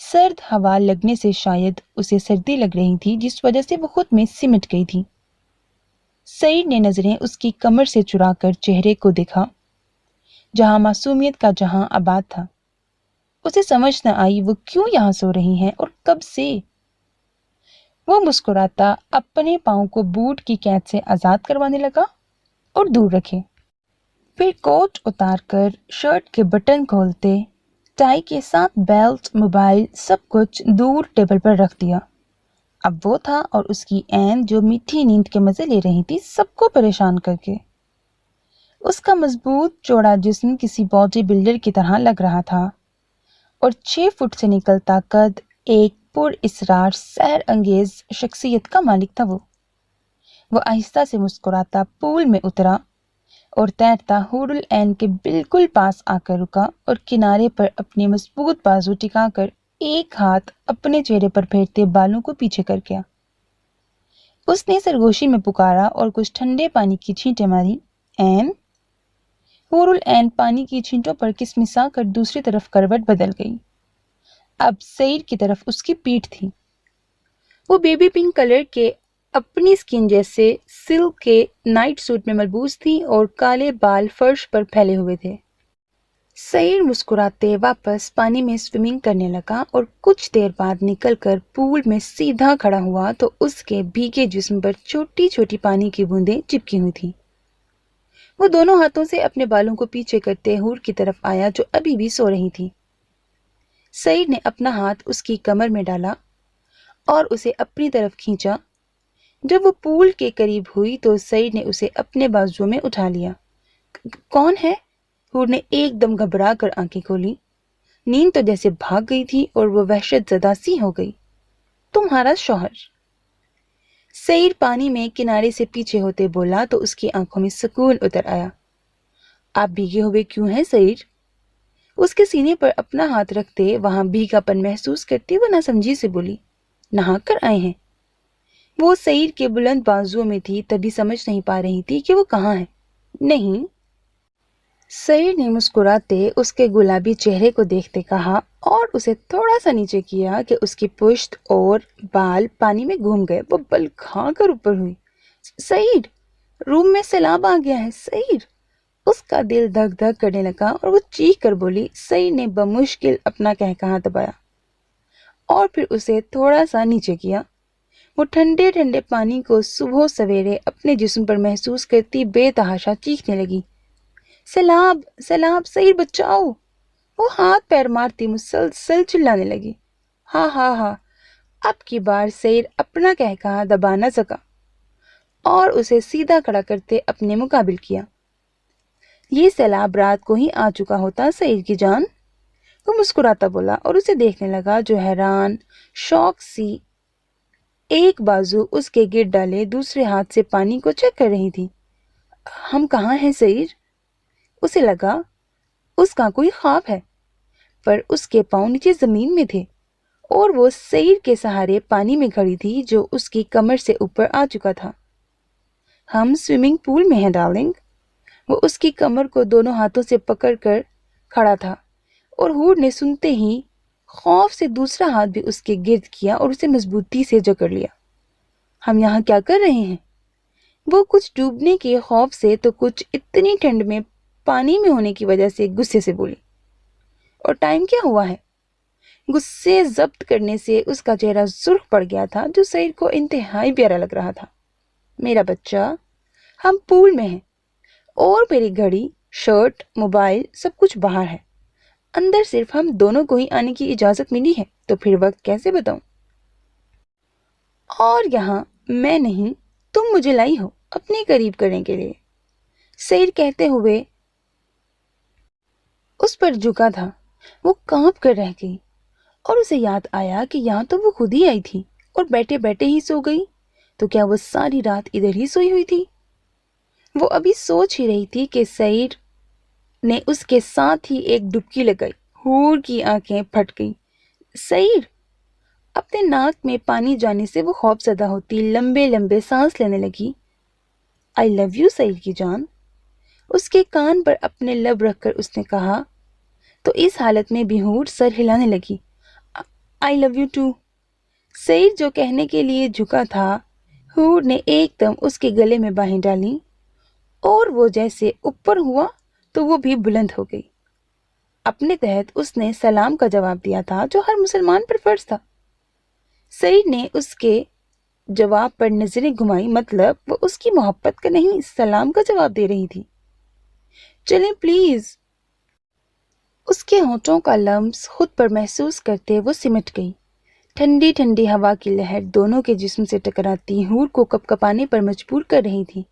سرد ہوا لگنے سے شاید اسے سردی لگ رہی تھی، جس وجہ سے وہ خود میں سمٹ گئی تھی۔ سعید نے نظریں اس کی کمر سے چرا کر چہرے کو دیکھا، جہاں معصومیت کا جہاں آباد تھا۔ اسے سمجھ نہ آئی وہ کیوں یہاں سو رہی ہیں اور کب سے۔ وہ مسکراتا اپنے پاؤں کو بوٹ کی قید سے آزاد کروانے لگا اور دور رکھے۔ پھر کوٹ اتار کر شرٹ کے بٹن کھولتے، ٹائی کے ساتھ بیلٹ، موبائل، سب کچھ دور ٹیبل پر رکھ دیا۔ اب وہ تھا اور اس کی عین جو میٹھی نیند کے مزے لے رہی تھی، سب کو پریشان کر کے۔ اس کا مضبوط چوڑا جسم کسی باڈی بلڈر کی طرح لگ رہا تھا اور 6 فٹ سے نکلتا قد ایک پر اسرار سحر انگیز شخصیت کا مالک تھا۔ وہ آہستہ سے مسکراتا پول میں اترا اور تیرتا حور العین کے بالکل پاس آ کر رکا اور کنارے پر اپنے مضبوط بازو ٹکا کر ایک ہاتھ اپنے چہرے پر پھیرتے بالوں کو پیچھے کر گیا۔ اس نے سرگوشی میں پکارا اور کچھ ٹھنڈے پانی کی چھینٹیں ماری۔ این حور العین پانی کی چھینٹوں پر کسمسا کر دوسری طرف کروٹ بدل گئی۔ اب سعید کی طرف اس کی پیٹھ تھی۔ وہ بیبی پنک کلر کے اپنی سکن جیسے سلک کے نائٹ سوٹ میں ملبوس تھی اور کالے بال فرش پر پھیلے ہوئے تھے۔ سعید مسکراتے واپس پانی میں سوئمنگ کرنے لگا اور کچھ دیر بعد نکل کر پول میں سیدھا کھڑا ہوا تو اس کے بھیگے جسم پر چھوٹی چھوٹی پانی کی بوندیں چپکی ہوئی تھیں۔ وہ دونوں ہاتھوں سے اپنے بالوں کو پیچھے کرتے حور کی طرف آیا جو ابھی بھی سو رہی تھی۔ سعید نے اپنا ہاتھ اس کی کمر میں ڈالا اور اسے اپنی طرف کھینچا۔ جب وہ پول کے قریب ہوئی تو سعید نے اسے اپنے بازو میں اٹھا لیا۔ کون ہے؟ حور نے ایک دم گھبرا کر آنکھیں کھولی۔ نیند تو جیسے بھاگ گئی تھی اور وہ وحشت زدہ سی ہو گئی۔ تمہارا شوہر، سعید پانی میں کنارے سے پیچھے ہوتے بولا تو اس کی آنکھوں میں سکون اتر آیا۔ آپ بھیگے ہوئے کیوں ہیں سعید؟ اس کے سینے پر اپنا ہاتھ رکھتے وہاں بھیگا پن محسوس کرتی وہ ناسمجھی سے بولی، نہا کر آئے ہیں؟ وہ سعید کے بلند بازوؤں میں تھی تبھی سمجھ نہیں پا رہی تھی کہ وہ کہاں ہے۔ نہیں، سعید نے مسکراتے اس کے گلابی چہرے کو دیکھتے کہا اور اسے تھوڑا سا نیچے کیا کہ اس کی پشت اور بال پانی میں گھوم گئے۔ وہ بل کھا کر اوپر ہوئی۔ سعید، روم میں سیلاب آ گیا ہے سعید۔ اس کا دل دھک دھک کرنے لگا اور وہ چیخ کر بولی۔ سعید نے بمشکل اپنا کہکہا دبایا اور پھر اسے تھوڑا سا نیچے کیا۔ وہ ٹھنڈے ٹھنڈے پانی کو صبح سویرے اپنے جسم پر محسوس کرتی بے تحاشا چیخنے لگی، سیلاب سیلاب، سعید بچاؤ۔ وہ ہاتھ پیر مارتی مسلسل چلانے لگی۔ ہاں ہاں ہاں۔ اب کی بار سعید اپنا کہکہا دبا نہ سکا اور اسے سیدھا کھڑا کرتے اپنے مقابل کیا۔ یہ سیلاب رات کو ہی آ چکا ہوتا سعید کی جان، وہ مسکراتا بولا اور اسے دیکھنے لگا جو حیران شوق سی ایک بازو اس کے گر ڈالے دوسرے ہاتھ سے پانی کو چیک کر رہی تھی۔ ہم کہاں ہیں سعید؟ اسے لگا اس کا کوئی خواب ہے، پر اس کے پاؤں نیچے زمین میں تھے اور وہ سعید کے سہارے پانی میں کھڑی تھی جو اس کی کمر سے اوپر آ چکا تھا۔ ہم سوئمنگ پول میں ہیں ڈارلنگ۔ وہ اس کی کمر کو دونوں ہاتھوں سے پکڑ کر کھڑا تھا اور حور نے سنتے ہی خوف سے دوسرا ہاتھ بھی اس کے گرد کیا اور اسے مضبوطی سے جکڑ لیا۔ ہم یہاں کیا کر رہے ہیں؟ وہ کچھ ڈوبنے کے خوف سے تو کچھ اتنی ٹھنڈ میں پانی میں ہونے کی وجہ سے غصے سے بولی۔ اور ٹائم کیا ہوا ہے؟ غصے ضبط کرنے سے اس کا چہرہ سرخ پڑ گیا تھا جو سعید کو انتہائی پیارا لگ رہا تھا۔ میرا بچہ، ہم پول میں ہیں اور میری گھڑی، شرٹ، موبائل سب کچھ باہر ہے۔ اندر صرف ہم دونوں کو ہی آنے کی اجازت ملی ہے، تو پھر وقت کیسے بتاؤں؟ اور یہاں میں نہیں، تم مجھے لائی ہو اپنے قریب کرنے کے لیے، سعید کہتے ہوئے اس پر جھکا تھا۔ وہ کانپ کر رہ گئی اور اسے یاد آیا کہ یہاں تو وہ خود ہی آئی تھی اور بیٹھے بیٹھے ہی سو گئی، تو کیا وہ ساری رات ادھر ہی سوئی ہوئی تھی؟ وہ ابھی سوچ ہی رہی تھی کہ سعید نے اس کے ساتھ ہی ایک ڈبکی لگائی۔ حور کی آنکھیں پھٹ گئی۔ سعید! اپنے ناک میں پانی جانے سے وہ خوف زدہ ہوتی لمبے لمبے سانس لینے لگی۔ آئی لو یو سعید کی جان، اس کے کان پر اپنے لب رکھ کر اس نے کہا، تو اس حالت میں بھی حور سر ہلانے لگی۔ I love you too. سعید جو کہنے کے لیے جھکا تھا، حور نے ایک دم اس کے گلے میں باہیں ڈالی اور وہ جیسے اوپر ہوا تو وہ بھی بلند ہو گئی۔ اپنے تحت اس نے سلام کا جواب دیا تھا جو ہر مسلمان پر فرض تھا۔ سعید نے اس کے جواب پر نظریں گھمائی، مطلب وہ اس کی محبت کا نہیں، سلام کا جواب دے رہی تھی۔ چلیں پلیز۔ اس کے ہونٹوں کا لمس خود پر محسوس کرتے وہ سمٹ گئی۔ ٹھنڈی ٹھنڈی ہوا کی لہر دونوں کے جسم سے ٹکراتی حور کو کپکپانے پر مجبور کر رہی تھی۔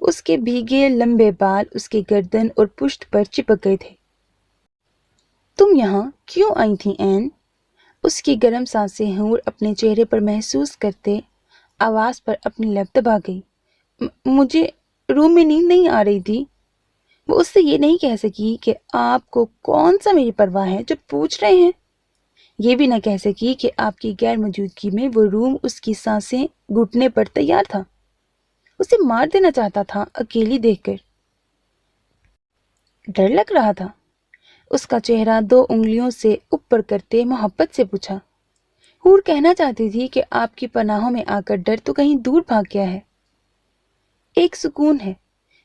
اس کے بھیگے لمبے بال اس کی گردن اور پشت پر چپک گئے تھے۔ تم یہاں کیوں آئی تھی این؟ اس کی گرم سانسیں حور اپنے چہرے پر محسوس کرتے آواز پر اپنی لب دبا گئی۔ مجھے روم میں نیند نہیں آ رہی تھی۔ وہ اس سے یہ نہیں کہہ سکی کہ آپ کو کون سا میری پرواہ ہے جو پوچھ رہے ہیں، یہ بھی نہ کہہ سکی کہ آپ کی غیر موجودگی میں وہ روم اس کی سانسیں گھٹنے پر تیار تھا۔ اسے مار دینا چاہتا تھا اکیلی دیکھ کر۔ ڈر لگ رہا تھا۔ اس کا چہرہ 2 انگلیوں سے اوپر کرتے محبت سے پوچھا۔ حور کہنا چاہتی تھی کہ آپ کی پناہوں میں آ کر ڈر تو کہیں دور بھاگ گیا ہے۔ ایک سکون ہے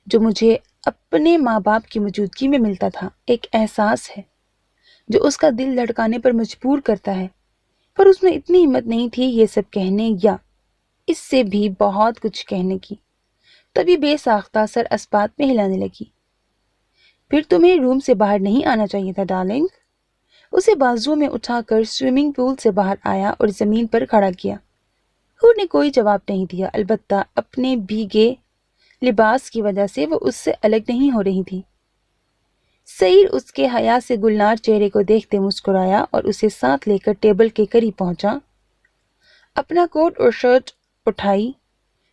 جو مجھے اپنے ماں باپ کی موجودگی میں ملتا تھا، ایک احساس ہے جو اس کا دل دھڑکانے پر مجبور کرتا ہے، پر اس میں اتنی ہمت نہیں تھی یہ سب کہنے یا اس سے بھی بہت کچھ کہنے کی۔ تبھی بے ساختہ سر اسبات میں ہلانے لگی۔ پھر تمہیں روم سے باہر نہیں آنا چاہیے تھا ڈارلنگ۔ اسے بازو میں اٹھا کر سوئمنگ پول سے باہر آیا اور زمین پر کھڑا کیا۔ حور نے کوئی جواب نہیں دیا، البتہ اپنے بھیگے لباس کی وجہ سے وہ اس سے الگ نہیں ہو رہی تھی۔ سعید اس کے حیا سے گلنار چہرے کو دیکھتے مسکرایا اور اسے ساتھ لے کر ٹیبل کے قریب پہنچا۔ اپنا کوٹ اور شرٹ اٹھائی،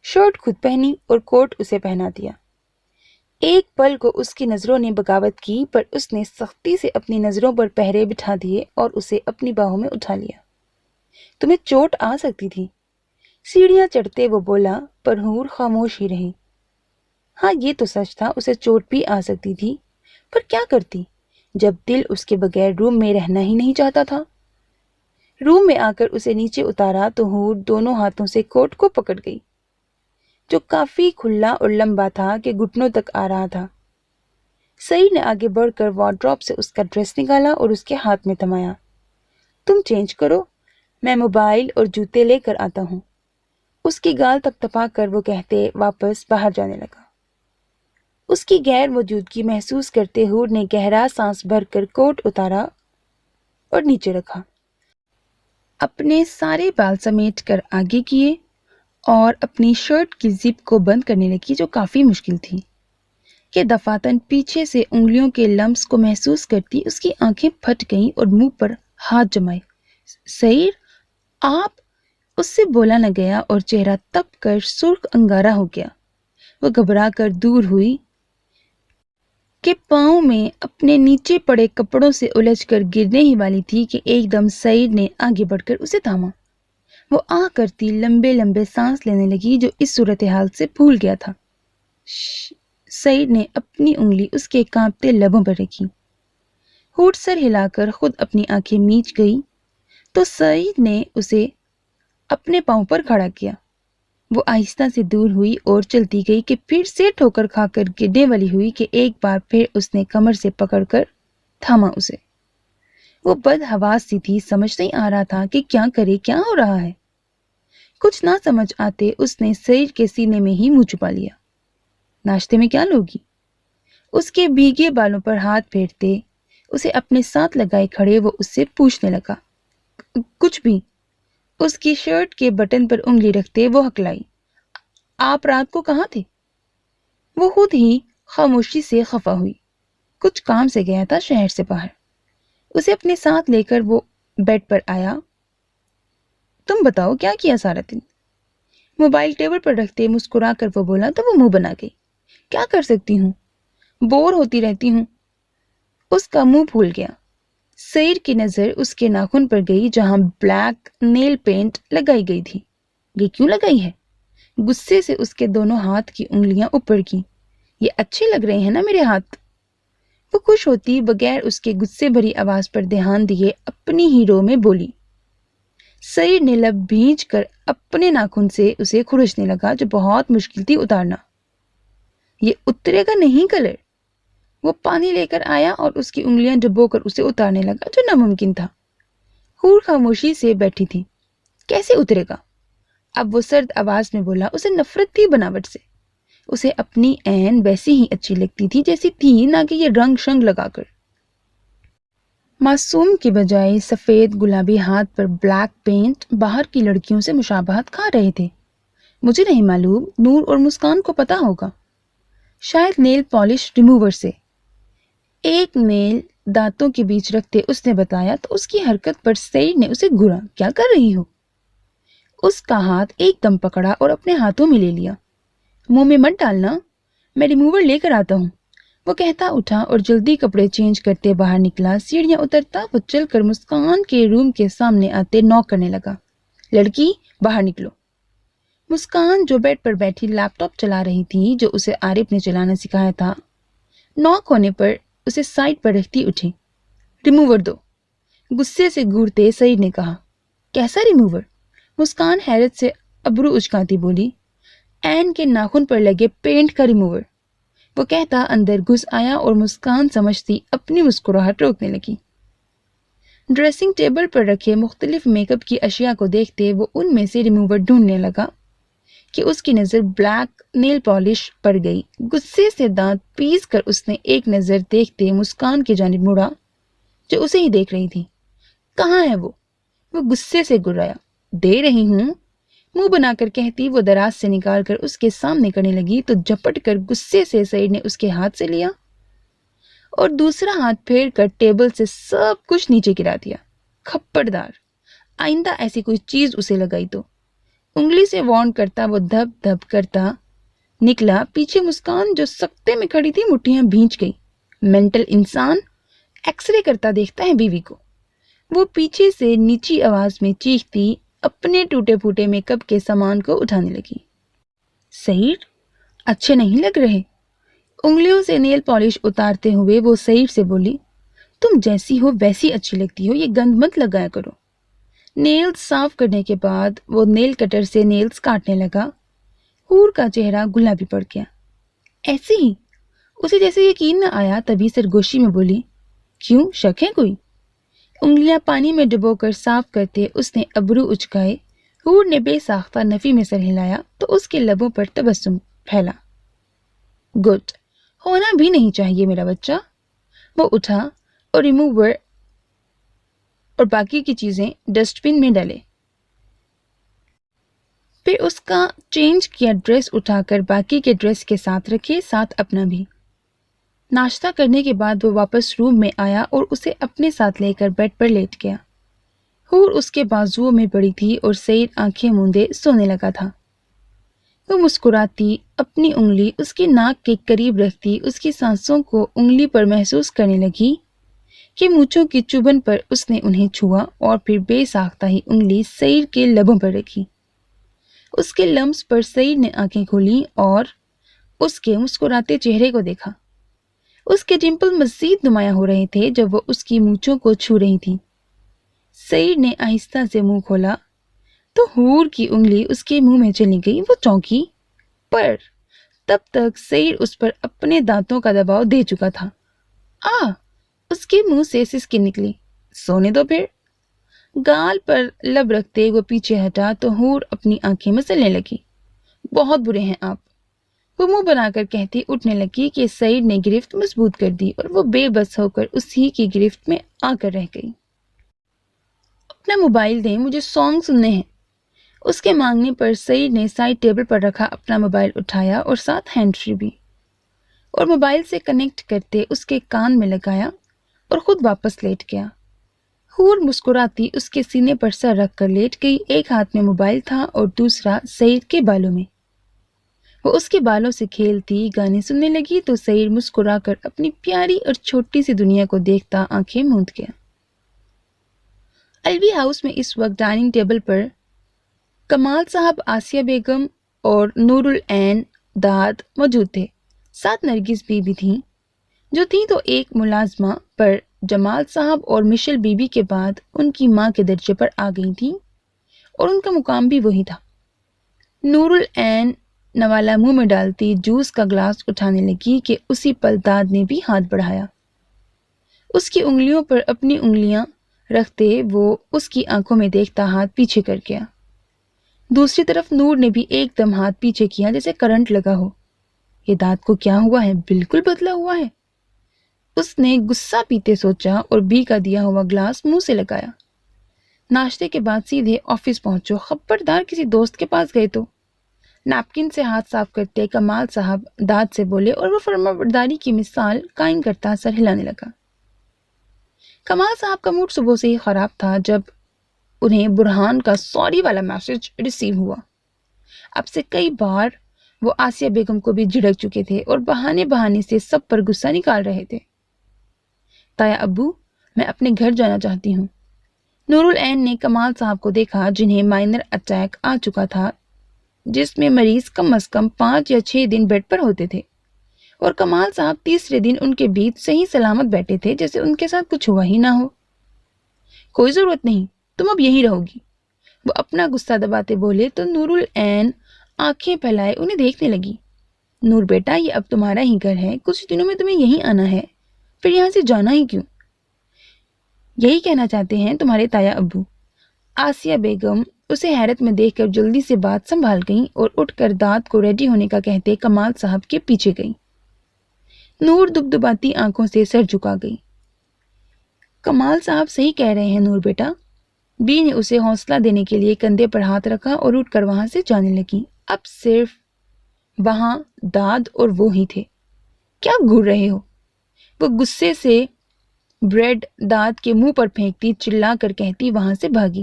شرٹ خود پہنی اور کوٹ اسے پہنا دیا۔ ایک پل کو اس کی نظروں نے بغاوت کی، پر اس نے سختی سے اپنی نظروں پر پہرے بٹھا دیے اور اسے اپنی باہوں میں اٹھا لیا۔ تمہیں چوٹ آ سکتی تھی، سیڑھیاں چڑھتے وہ بولا، پر حور خاموش ہی رہی۔ ہاں یہ تو سچ تھا، اسے چوٹ بھی آ سکتی تھی، پر کیا کرتی جب دل اس کے بغیر روم میں رہنا ہی نہیں چاہتا تھا۔ روم میں آ کر اسے نیچے اتارا تو حور دونوں ہاتھوں سے کوٹ کو پکڑ گئی، جو کافی کھلا اور لمبا تھا کہ گھٹنوں تک آ رہا تھا۔ سعید نے آگے بڑھ کر وارڈروب سے اس کا ڈریس نکالا اور اس کے ہاتھ میں تھمایا۔ تم چینج کرو، میں موبائل اور جوتے لے کر آتا ہوں۔ اس کی گال تک تپا کر وہ کہتے واپس باہر جانے لگا۔ اس کی غیر موجودگی محسوس کرتے حور نے گہرا سانس بھر کر کوٹ اتارا اور نیچے رکھا، اپنے سارے بال سمیٹ کر آگے کیے اور اپنی شرٹ کی زپ کو بند کرنے لگی، جو کافی مشکل تھی کہ دفعتاً پیچھے سے انگلیوں کے لمس کو محسوس کرتی اس کی آنکھیں پھٹ گئیں اور منہ پر ہاتھ جمائے۔ سعید آپ، اس سے بولا نہ گیا اور چہرہ تپ کر سرخ انگارہ ہو گیا۔ وہ گھبرا کر دور ہوئی کہ پاؤں میں اپنے نیچے پڑے کپڑوں سے الجھ کر گرنے ہی والی تھی کہ ایک دم سعید نے آگے بڑھ کر اسے تھاما۔ وہ آہ کرتی لمبے لمبے سانس لینے لگی جو اس صورتحال سے بھول گیا تھا۔ سعید نے اپنی انگلی اس کے کانپتے لبوں پر رکھی۔ حور سر ہلا کر خود اپنی آنکھیں میچ گئی تو سعید نے اسے اپنے پاؤں پر کھڑا کیا۔ وہ آہستہ سے دور ہوئی اور چلتی گئی کہ پھر سے ٹھوکر کھا کر گرنے والی ہوئی کہ ایک بار پھر اس نے کمر سے پکڑ کر تھاما اسے۔ وہ بد حواس سی تھی، سمجھ نہیں آ رہا تھا کہ کیا کرے، کیا ہو رہا ہے۔ کچھ نہ سمجھ آتے اس نے سعید کے سینے میں ہی منہ چھپا لیا۔ ناشتے میں کیا لوگی؟ اس کے بھیگے بالوں پر ہاتھ پھیرتے اسے اپنے ساتھ لگائے کھڑے وہ اس سے پوچھنے لگا۔ کچھ بھی۔ اس کی شرٹ کے بٹن پر انگلی رکھتے وہ ہکلائی۔ آپ رات کو کہاں تھے؟ وہ خود ہی خاموشی سے خفا ہوئی۔ کچھ کام سے گیا تھا شہر سے باہر۔ اسے اپنے ساتھ لے کر وہ بیڈ پر آیا۔ تم بتاؤ کیا کیا سارا دن؟ موبائل ٹیبل پر رکھتے مسکرا کر وہ بولا تو وہ منہ بنا گئی۔ کیا کر سکتی ہوں، بور ہوتی رہتی ہوں۔ اس کا منہ پھول گیا۔ سعید کی نظر اس کے ناخن پر گئی جہاں بلیک نیل پینٹ لگائی گئی تھی۔ یہ کیوں لگائی ہے؟ غصے سے اس کے دونوں ہاتھ کی انگلیاں اوپر کی۔ یہ اچھے لگ رہے ہیں نا میرے ہاتھ؟ وہ خوش ہوتی بغیر اس کے غصے بھری آواز پر دھیان دیے اپنی ہی رو میں بولی۔ سعید نے لب بھینچ کر اپنے ناخن سے اسے کھرچنے لگا جو بہت مشکل تھی اتارنا۔ یہ اترے گا نہیں کلر۔ وہ پانی لے کر آیا اور اس کی انگلیاں ڈبو کر اسے اتارنے لگا جو ناممکن تھا۔ حور خاموشی سے بیٹھی تھی۔ کیسے اترے گا؟ اب وہ سرد آواز میں بولا۔ اسے نفرت تھی بناوٹ سے۔ اسے اپنی عین ویسی ہی اچھی لگتی تھی جیسی تھی، نہ کہ یہ رنگ شنگ لگا کر۔ معصوم کی بجائے سفید گلابی ہاتھ پر بلیک پینٹ باہر کی لڑکیوں سے مشابہت کھا رہے تھے۔ مجھے نہیں معلوم، نور اور مسکان کو پتا ہوگا۔ شاید نیل پالش ریموور سے۔ ایک نیل دانتوں کے بیچ رکھتے اس نے بتایا تو اس کی حرکت پر سعید نے اسے گھورا۔ کیا کر رہی ہو؟ اس کا ہاتھ ایک دم پکڑا اور اپنے ہاتھوں میں لے لیا۔ منہ میں مت ڈالنا، میں ریموور لے کر آتا ہوں، وہ کہتا اٹھا اور جلدی کپڑے چینج کرتے باہر نکلا۔ سیڑھیاں اترتا وہ چل کر مسکان کے روم کے سامنے آتے نوک کرنے لگا۔ لڑکی باہر نکلو۔ مسکان جو بیڈ پر بیٹھی لیپ ٹاپ چلا رہی تھی جو اسے عارف نے چلانا سکھایا تھا، نوک ہونے پر اسے سائڈ پر رکھتی اٹھی۔ ریموور دو، غصے سے گھورتے سعید نے کہا۔ کیسا ریموور؟ مسکان حیرت سے ابرو اچکاتی بولی۔ این کے ناخن پر لگے پینٹ کا ریموور، وہ کہتا اندر گھس آیا اور مسکان سمجھتی اپنی مسکراہٹ روکنے لگی۔ ڈریسنگ ٹیبل پر رکھے مختلف میک اپ کی اشیاء کو دیکھتے وہ ان میں سے ریموور ڈھونڈنے لگا کہ اس کی نظر بلیک نیل پالش پر گئی۔ غصے سے دانت پیس کر اس نے ایک نظر دیکھتے مسکان کی جانب مڑا جو اسے ہی دیکھ رہی تھی۔ کہاں ہے وہ غصے سے گرایا۔ دے رہی ہوں، منہ بنا کر کہتی وہ دراز سے نکال کر اس کے سامنے کرنے لگی تو جھپٹ کر غصے سے سعید نے اس کے ہاتھ سے لیا اور دوسرا ہاتھ پھیر کر ٹیبل سے سب کچھ نیچے گرا دیا۔ کھپڑدار، آئندہ ایسی کوئی چیز اسے لگائی تو۔ انگلی سے وارن کرتا وہ دھب دھب کرتا نکلا۔ پیچھے مسکان جو سکتے میں کھڑی تھی مٹھیاں بھینچ گئی۔ مینٹل انسان، ایکس رے کرتا دیکھتا ہے بیوی کو، وہ پیچھے سے نیچی آواز میں چیختی اپنے ٹوٹے پھوٹے میک اپ کے سامان کو اٹھانے لگی۔ سعید، اچھے نہیں لگ رہے۔ انگلیوں سے نیل پالش اتارتے ہوئے وہ سعید سے بولی، تم جیسی ہو ویسی اچھی لگتی ہو، یہ گند مت لگایا کرو۔ نیلز صاف کرنے کے بعد وہ نیل کٹر سے نیلز کاٹنے لگا۔ حور کا چہرہ گلابی پڑ گیا۔ ایسے ہی اسے جیسے یقین نہ آیا، تبھی سرگوشی میں بولی، کیوں، شک ہے کوئی؟ انگلیاں پانی میں ڈبو کر صاف کرتے اس نے ابرو اچکائے۔ حور نے بے ساختہ نفی میں سر ہلایا تو اس کے لبوں پر تبسم پھیلا۔ گڈ، ہونا بھی نہیں چاہیے میرا بچہ۔ وہ اٹھا اور ریموور اور باقی کی چیزیں ڈسٹ بن میں ڈالے۔ پھر اس کا چینج کیا ڈریس اٹھا کر باقی کے ڈریس کے ساتھ رکھے، ساتھ اپنا بھی۔ ناشتہ کرنے کے بعد وہ واپس روم میں آیا اور اسے اپنے ساتھ لے کر بیڈ پر لیٹ گیا۔ حور اس کے بازوؤں میں پڑی تھی اور سعید آنکھیں موندے سونے لگا تھا۔ وہ مسکراتی اپنی انگلی اس کی ناک کے قریب رکھتی اس کی سانسوں کو انگلی پر محسوس کرنے لگی کہ مونچھوں کی چبھن پر اس نے انہیں چھوا اور پھر بے ساختہ ہی انگلی سعید کے لبوں پر رکھی۔ اس کے لمس پر سعید نے آنکھیں کھولیں اور اس کے مسکراتے چہرے کو دیکھا۔ اس کے ڈمپل مزید نمایاں ہو رہے تھے جب وہ اس کی مونچھوں کو چھو رہی تھی۔ سعید نے آہستہ سے منہ کھولا تو حور کی انگلی اس کے منہ میں چلی گئی۔ وہ چونکی، پر تب تک سعید اس پر اپنے دانتوں کا دباؤ دے چکا تھا۔ اس کے منہ سے سسکی نکلی۔ سونے دو پھر۔ گال پر لب رکھتے وہ پیچھے ہٹا تو حور اپنی آنکھیں مسلنے لگی۔ بہت برے ہیں آپ، وہ منہ بنا کر کہتی اٹھنے لگی کہ سعید نے گرفت مضبوط کر دی اور وہ بے بس ہو کر اسی کی گرفت میں آ کر رہ گئی۔ اپنا موبائل دیں، مجھے سانگ سننے ہیں۔ اس کے مانگنے پر سعید نے سائڈ ٹیبل پر رکھا اپنا موبائل اٹھایا اور ساتھ ہینڈ فری بھی، اور موبائل سے کنیکٹ کرتے اس کے کان میں لگایا اور خود واپس لیٹ گیا۔ حور مسکراتی اس کے سینے پر سر رکھ کر لیٹ گئی۔ ایک ہاتھ میں موبائل تھا اور دوسرا سعید کے بالوں میں۔ وہ اس کے بالوں سے کھیلتی گانے سننے لگی تو سعید مسکرا کر اپنی پیاری اور چھوٹی سی دنیا کو دیکھتا آنکھیں موند گیا۔ الوی ہاؤس میں اس وقت ڈائننگ ٹیبل پر کمال صاحب، آسیہ بیگم اور نور العین داد موجود تھے۔ ساتھ نرگس بی بھی تھیں، جو تھیں تو ایک ملازمہ، پر جمال صاحب اور مشل بی بی کے بعد ان کی ماں کے درجے پر آ گئی تھیں اور ان کا مقام بھی وہی تھا۔ نور العین نوالا منہ میں ڈالتی جوس کا گلاس اٹھانے لگی کہ اسی پل داد نے بھی ہاتھ بڑھایا۔ اس کی انگلیوں پر اپنی انگلیاں رکھتے وہ اس کی آنکھوں میں دیکھتا ہاتھ پیچھے کر گیا۔ دوسری طرف نور نے بھی ایک دم ہاتھ پیچھے کیا جیسے کرنٹ لگا ہو۔ یہ داد کو کیا ہوا ہے؟ بالکل بدلا ہوا ہے۔ اس نے غصہ پیتے سوچا اور بی کا دیا ہوا گلاس منہ سے لگایا۔ ناشتے کے بعد سیدھے آفس پہنچو، خبردار کسی دوست کے پاس گئے تو۔ نیپکن سے ہاتھ صاف کرتے کمال صاحب داد سے بولے اور وہ فرمانبرداری کی مثال قائم کرتا سر ہلانے لگا۔ کمال صاحب کا موڈ صبح سے ہی خراب تھا جب انہیں برہان کا سوری والا میسج ریسیو ہوا۔ اب سے کئی بار وہ آسیہ بیگم کو بھی جھڑک چکے تھے اور بہانے سے سب پر غصہ نکال رہے تھے۔ تایا ابو، میں اپنے گھر جانا چاہتی ہوں۔ نور العین نے کمال صاحب کو دیکھا جنہیں مائنر اٹیک آ چکا تھا، جس میں مریض کم از کم 5 یا 6 دن بیڈ پر ہوتے تھے، اور کمال صاحب تیسرے دن ان کے بیچ صحیح سلامت بیٹھے تھے جیسے ان کے ساتھ کچھ ہوا ہی نہ ہو۔ کوئی ضرورت نہیں، تم اب یہیں رہو گی، وہ اپنا غصہ دباتے بولے تو نور العین آنکھیں پھیلائے انہیں دیکھنے لگی۔ نور بیٹا، یہ اب تمہارا ہی گھر ہے، کچھ دنوں میں تمہیں یہیں آنا ہے، پھر یہاں سے جانا ہی کیوں؟ یہی کہنا چاہتے ہیں تمہارے تایا ابو۔ آسیہ بیگم اسے حیرت میں دیکھ کر جلدی سے بات سنبھال گئیں اور اٹھ کر داد کو ریڈی ہونے کا کہتے کمال صاحب کے پیچھے گئیں۔ نور دبدباتی آنکھوں سے سر جھکا گئی۔ کمال صاحب صحیح کہہ رہے ہیں نور بیٹا۔ بی نے اسے حوصلہ دینے کے لیے کندھے پر ہاتھ رکھا اور اٹھ کر وہاں سے جانے لگی۔ اب صرف وہاں داد اور وہ ہی تھے۔ کیا گھور رہے ہو؟ وہ غصے سے بریڈ داد کے منہ پر پھینکتی چلا کر کہتی وہاں سے بھاگی۔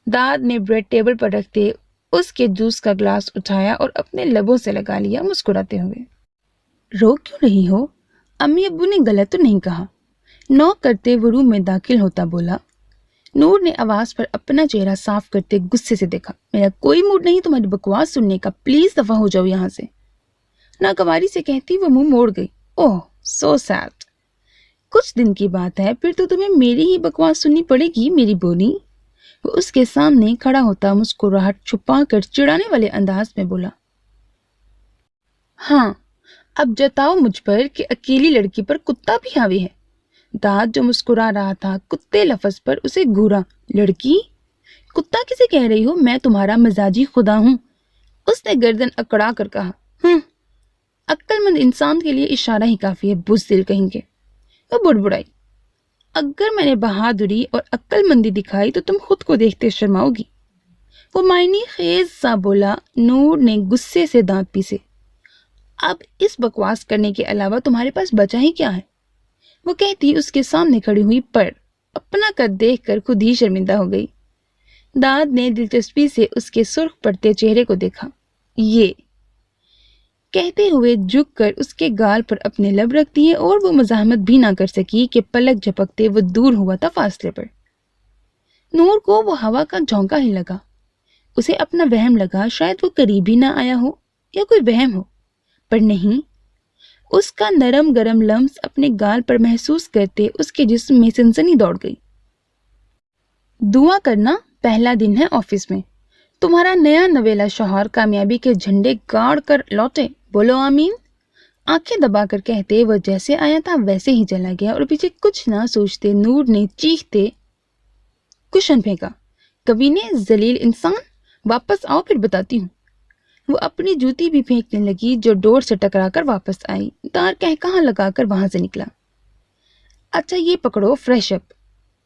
داد نے بریڈ ٹیبل پر رکھتے اس کے جوس کا گلاس اٹھایا اور اپنے لبوں سے لگا لیا مسکراتے ہوئے۔ رو کیوں رہی ہو؟ امی ابو نے غلط تو نہیں کہا؟ نوک کرتے وہ روم میں داخل ہوتا بولا۔ نور نے آواز پر اپنا چہرہ صاف کرتے غصے سے دیکھا۔ میرا کوئی موڈ نہیں تمہاری بکواس سننے کا، پلیز دفع ہو جاؤ یہاں سے۔ ناگواری سے کہتی وہ منہ موڑ گئی۔ اوہ سو سیڈ، کچھ دن کی بات ہے، پھر تو تمہیں میری ہی بکواس سننی پڑے گی میری بونی۔ وہ اس کے سامنے کھڑا ہوتا مسکراہٹ چھپا کر چڑانے والے انداز میں بولا۔ ہاں اب جتاؤ مجھ پر کہ اکیلی لڑکی پر کتا بھی حاوی ہے۔ داد جو مسکرا رہا تھا کتے لفظ پر اسے گھورا۔ لڑکی؟ کتا کسے کہہ رہی ہو؟ میں تمہارا مزاجی خدا ہوں، اس نے گردن اکڑا کر کہا۔ عقل مند انسان کے لیے اشارہ ہی کافی ہے، بزدل کہیں گے۔ وہ بڑبڑائی۔ اگر میں نے بہادری اور عقل مندی دکھائی تو تم خود کو دیکھتے شرماؤ گی، وہ معنی خیز سا بولا۔ نور نے غصے سے دانت پیسے۔ اب اس بکواس کرنے کے علاوہ تمہارے پاس بچا ہی کیا ہے؟ وہ کہتی اس کے سامنے کھڑی ہوئی، پر اپنا قد دیکھ کر خود ہی شرمندہ ہو گئی۔ داد نے دلچسپی سے اس کے سرخ پڑتے چہرے کو دیکھا۔ یہ کہتے ہوئے جھک کر اس کے گال پر اپنے لب رکھ دیے اور وہ مزاحمت بھی نہ کر سکی کہ پلک جھپکتے وہ دور ہوا تھا فاصلے پر۔ نور کو وہ ہوا کا جھونکا ہی لگا۔ اسے اپنا وہم لگا شاید وہ قریب ہی نہ آیا ہو یا کوئی وہم ہو، پر نہیں، اس کا نرم گرم لمس اپنے گال پر محسوس کرتے اس کے جسم میں سنسنی دوڑ گئی۔ دعا کرنا پہلا دن ہے آفس میں، تمہارا نیا نویلا شوہر کامیابی کے جھنڈے گاڑ کر لوٹے، بولو آمین۔ آنکھیں دبا کر کہتے وہ جیسے آیا تھا ویسے ہی چلا گیا اور پیچھے کچھ نہ سوچتے نور نے چیختے کشن پھینکا۔ کبھی نے ذلیل انسان، واپس آؤ پھر بتاتی ہوں۔ وہ اپنی جوتی بھی پھینکنے لگی جو ڈور سے ٹکرا کر واپس آئی۔ دار کہاں لگا کر وہاں سے نکلا۔ اچھا یہ پکڑو فریش اپ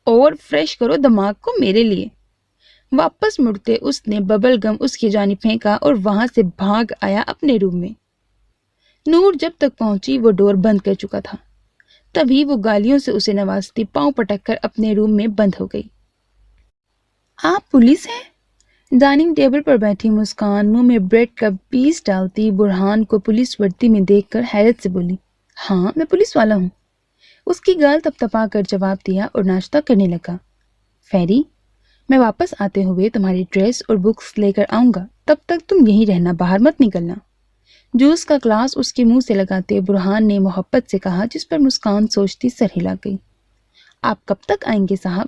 اور فریش کرو دماغ کو میرے لیے۔ واپس مڑتے اس نے ببل گم اس کی جانب پھینکا اور وہاں سے بھاگ آیا اپنے روم میں۔ نور جب تک پہنچی وہ ڈور بند کر چکا تھا، تبھی وہ گالیوں سے اسے نوازتی پاؤں پٹک کر اپنے روم میں بند ہو گئی۔ آپ پولیس ہیں؟ ڈائننگ ٹیبل پر بیٹھی مسکان منہ میں بریڈ کا پیس ڈالتی برہان کو پولیس وردی میں دیکھ کر حیرت سے بولی۔ ہاں میں پولیس والا ہوں، اس کی گال تپتپا کر جواب دیا اور ناشتہ کرنے لگا۔ فیری، میں واپس آتے ہوئے تمہاری ڈریس اور بکس لے کر آؤں گا، تب تک تم یہیں رہنا، باہر مت نکلنا۔ جوس کا گلاس اس کے منہ سے لگاتے برہان نے محبت سے کہا، جس پر مسکان سوچتی سر ہلا گئی۔ آپ کب تک آئیں گے صاحب؟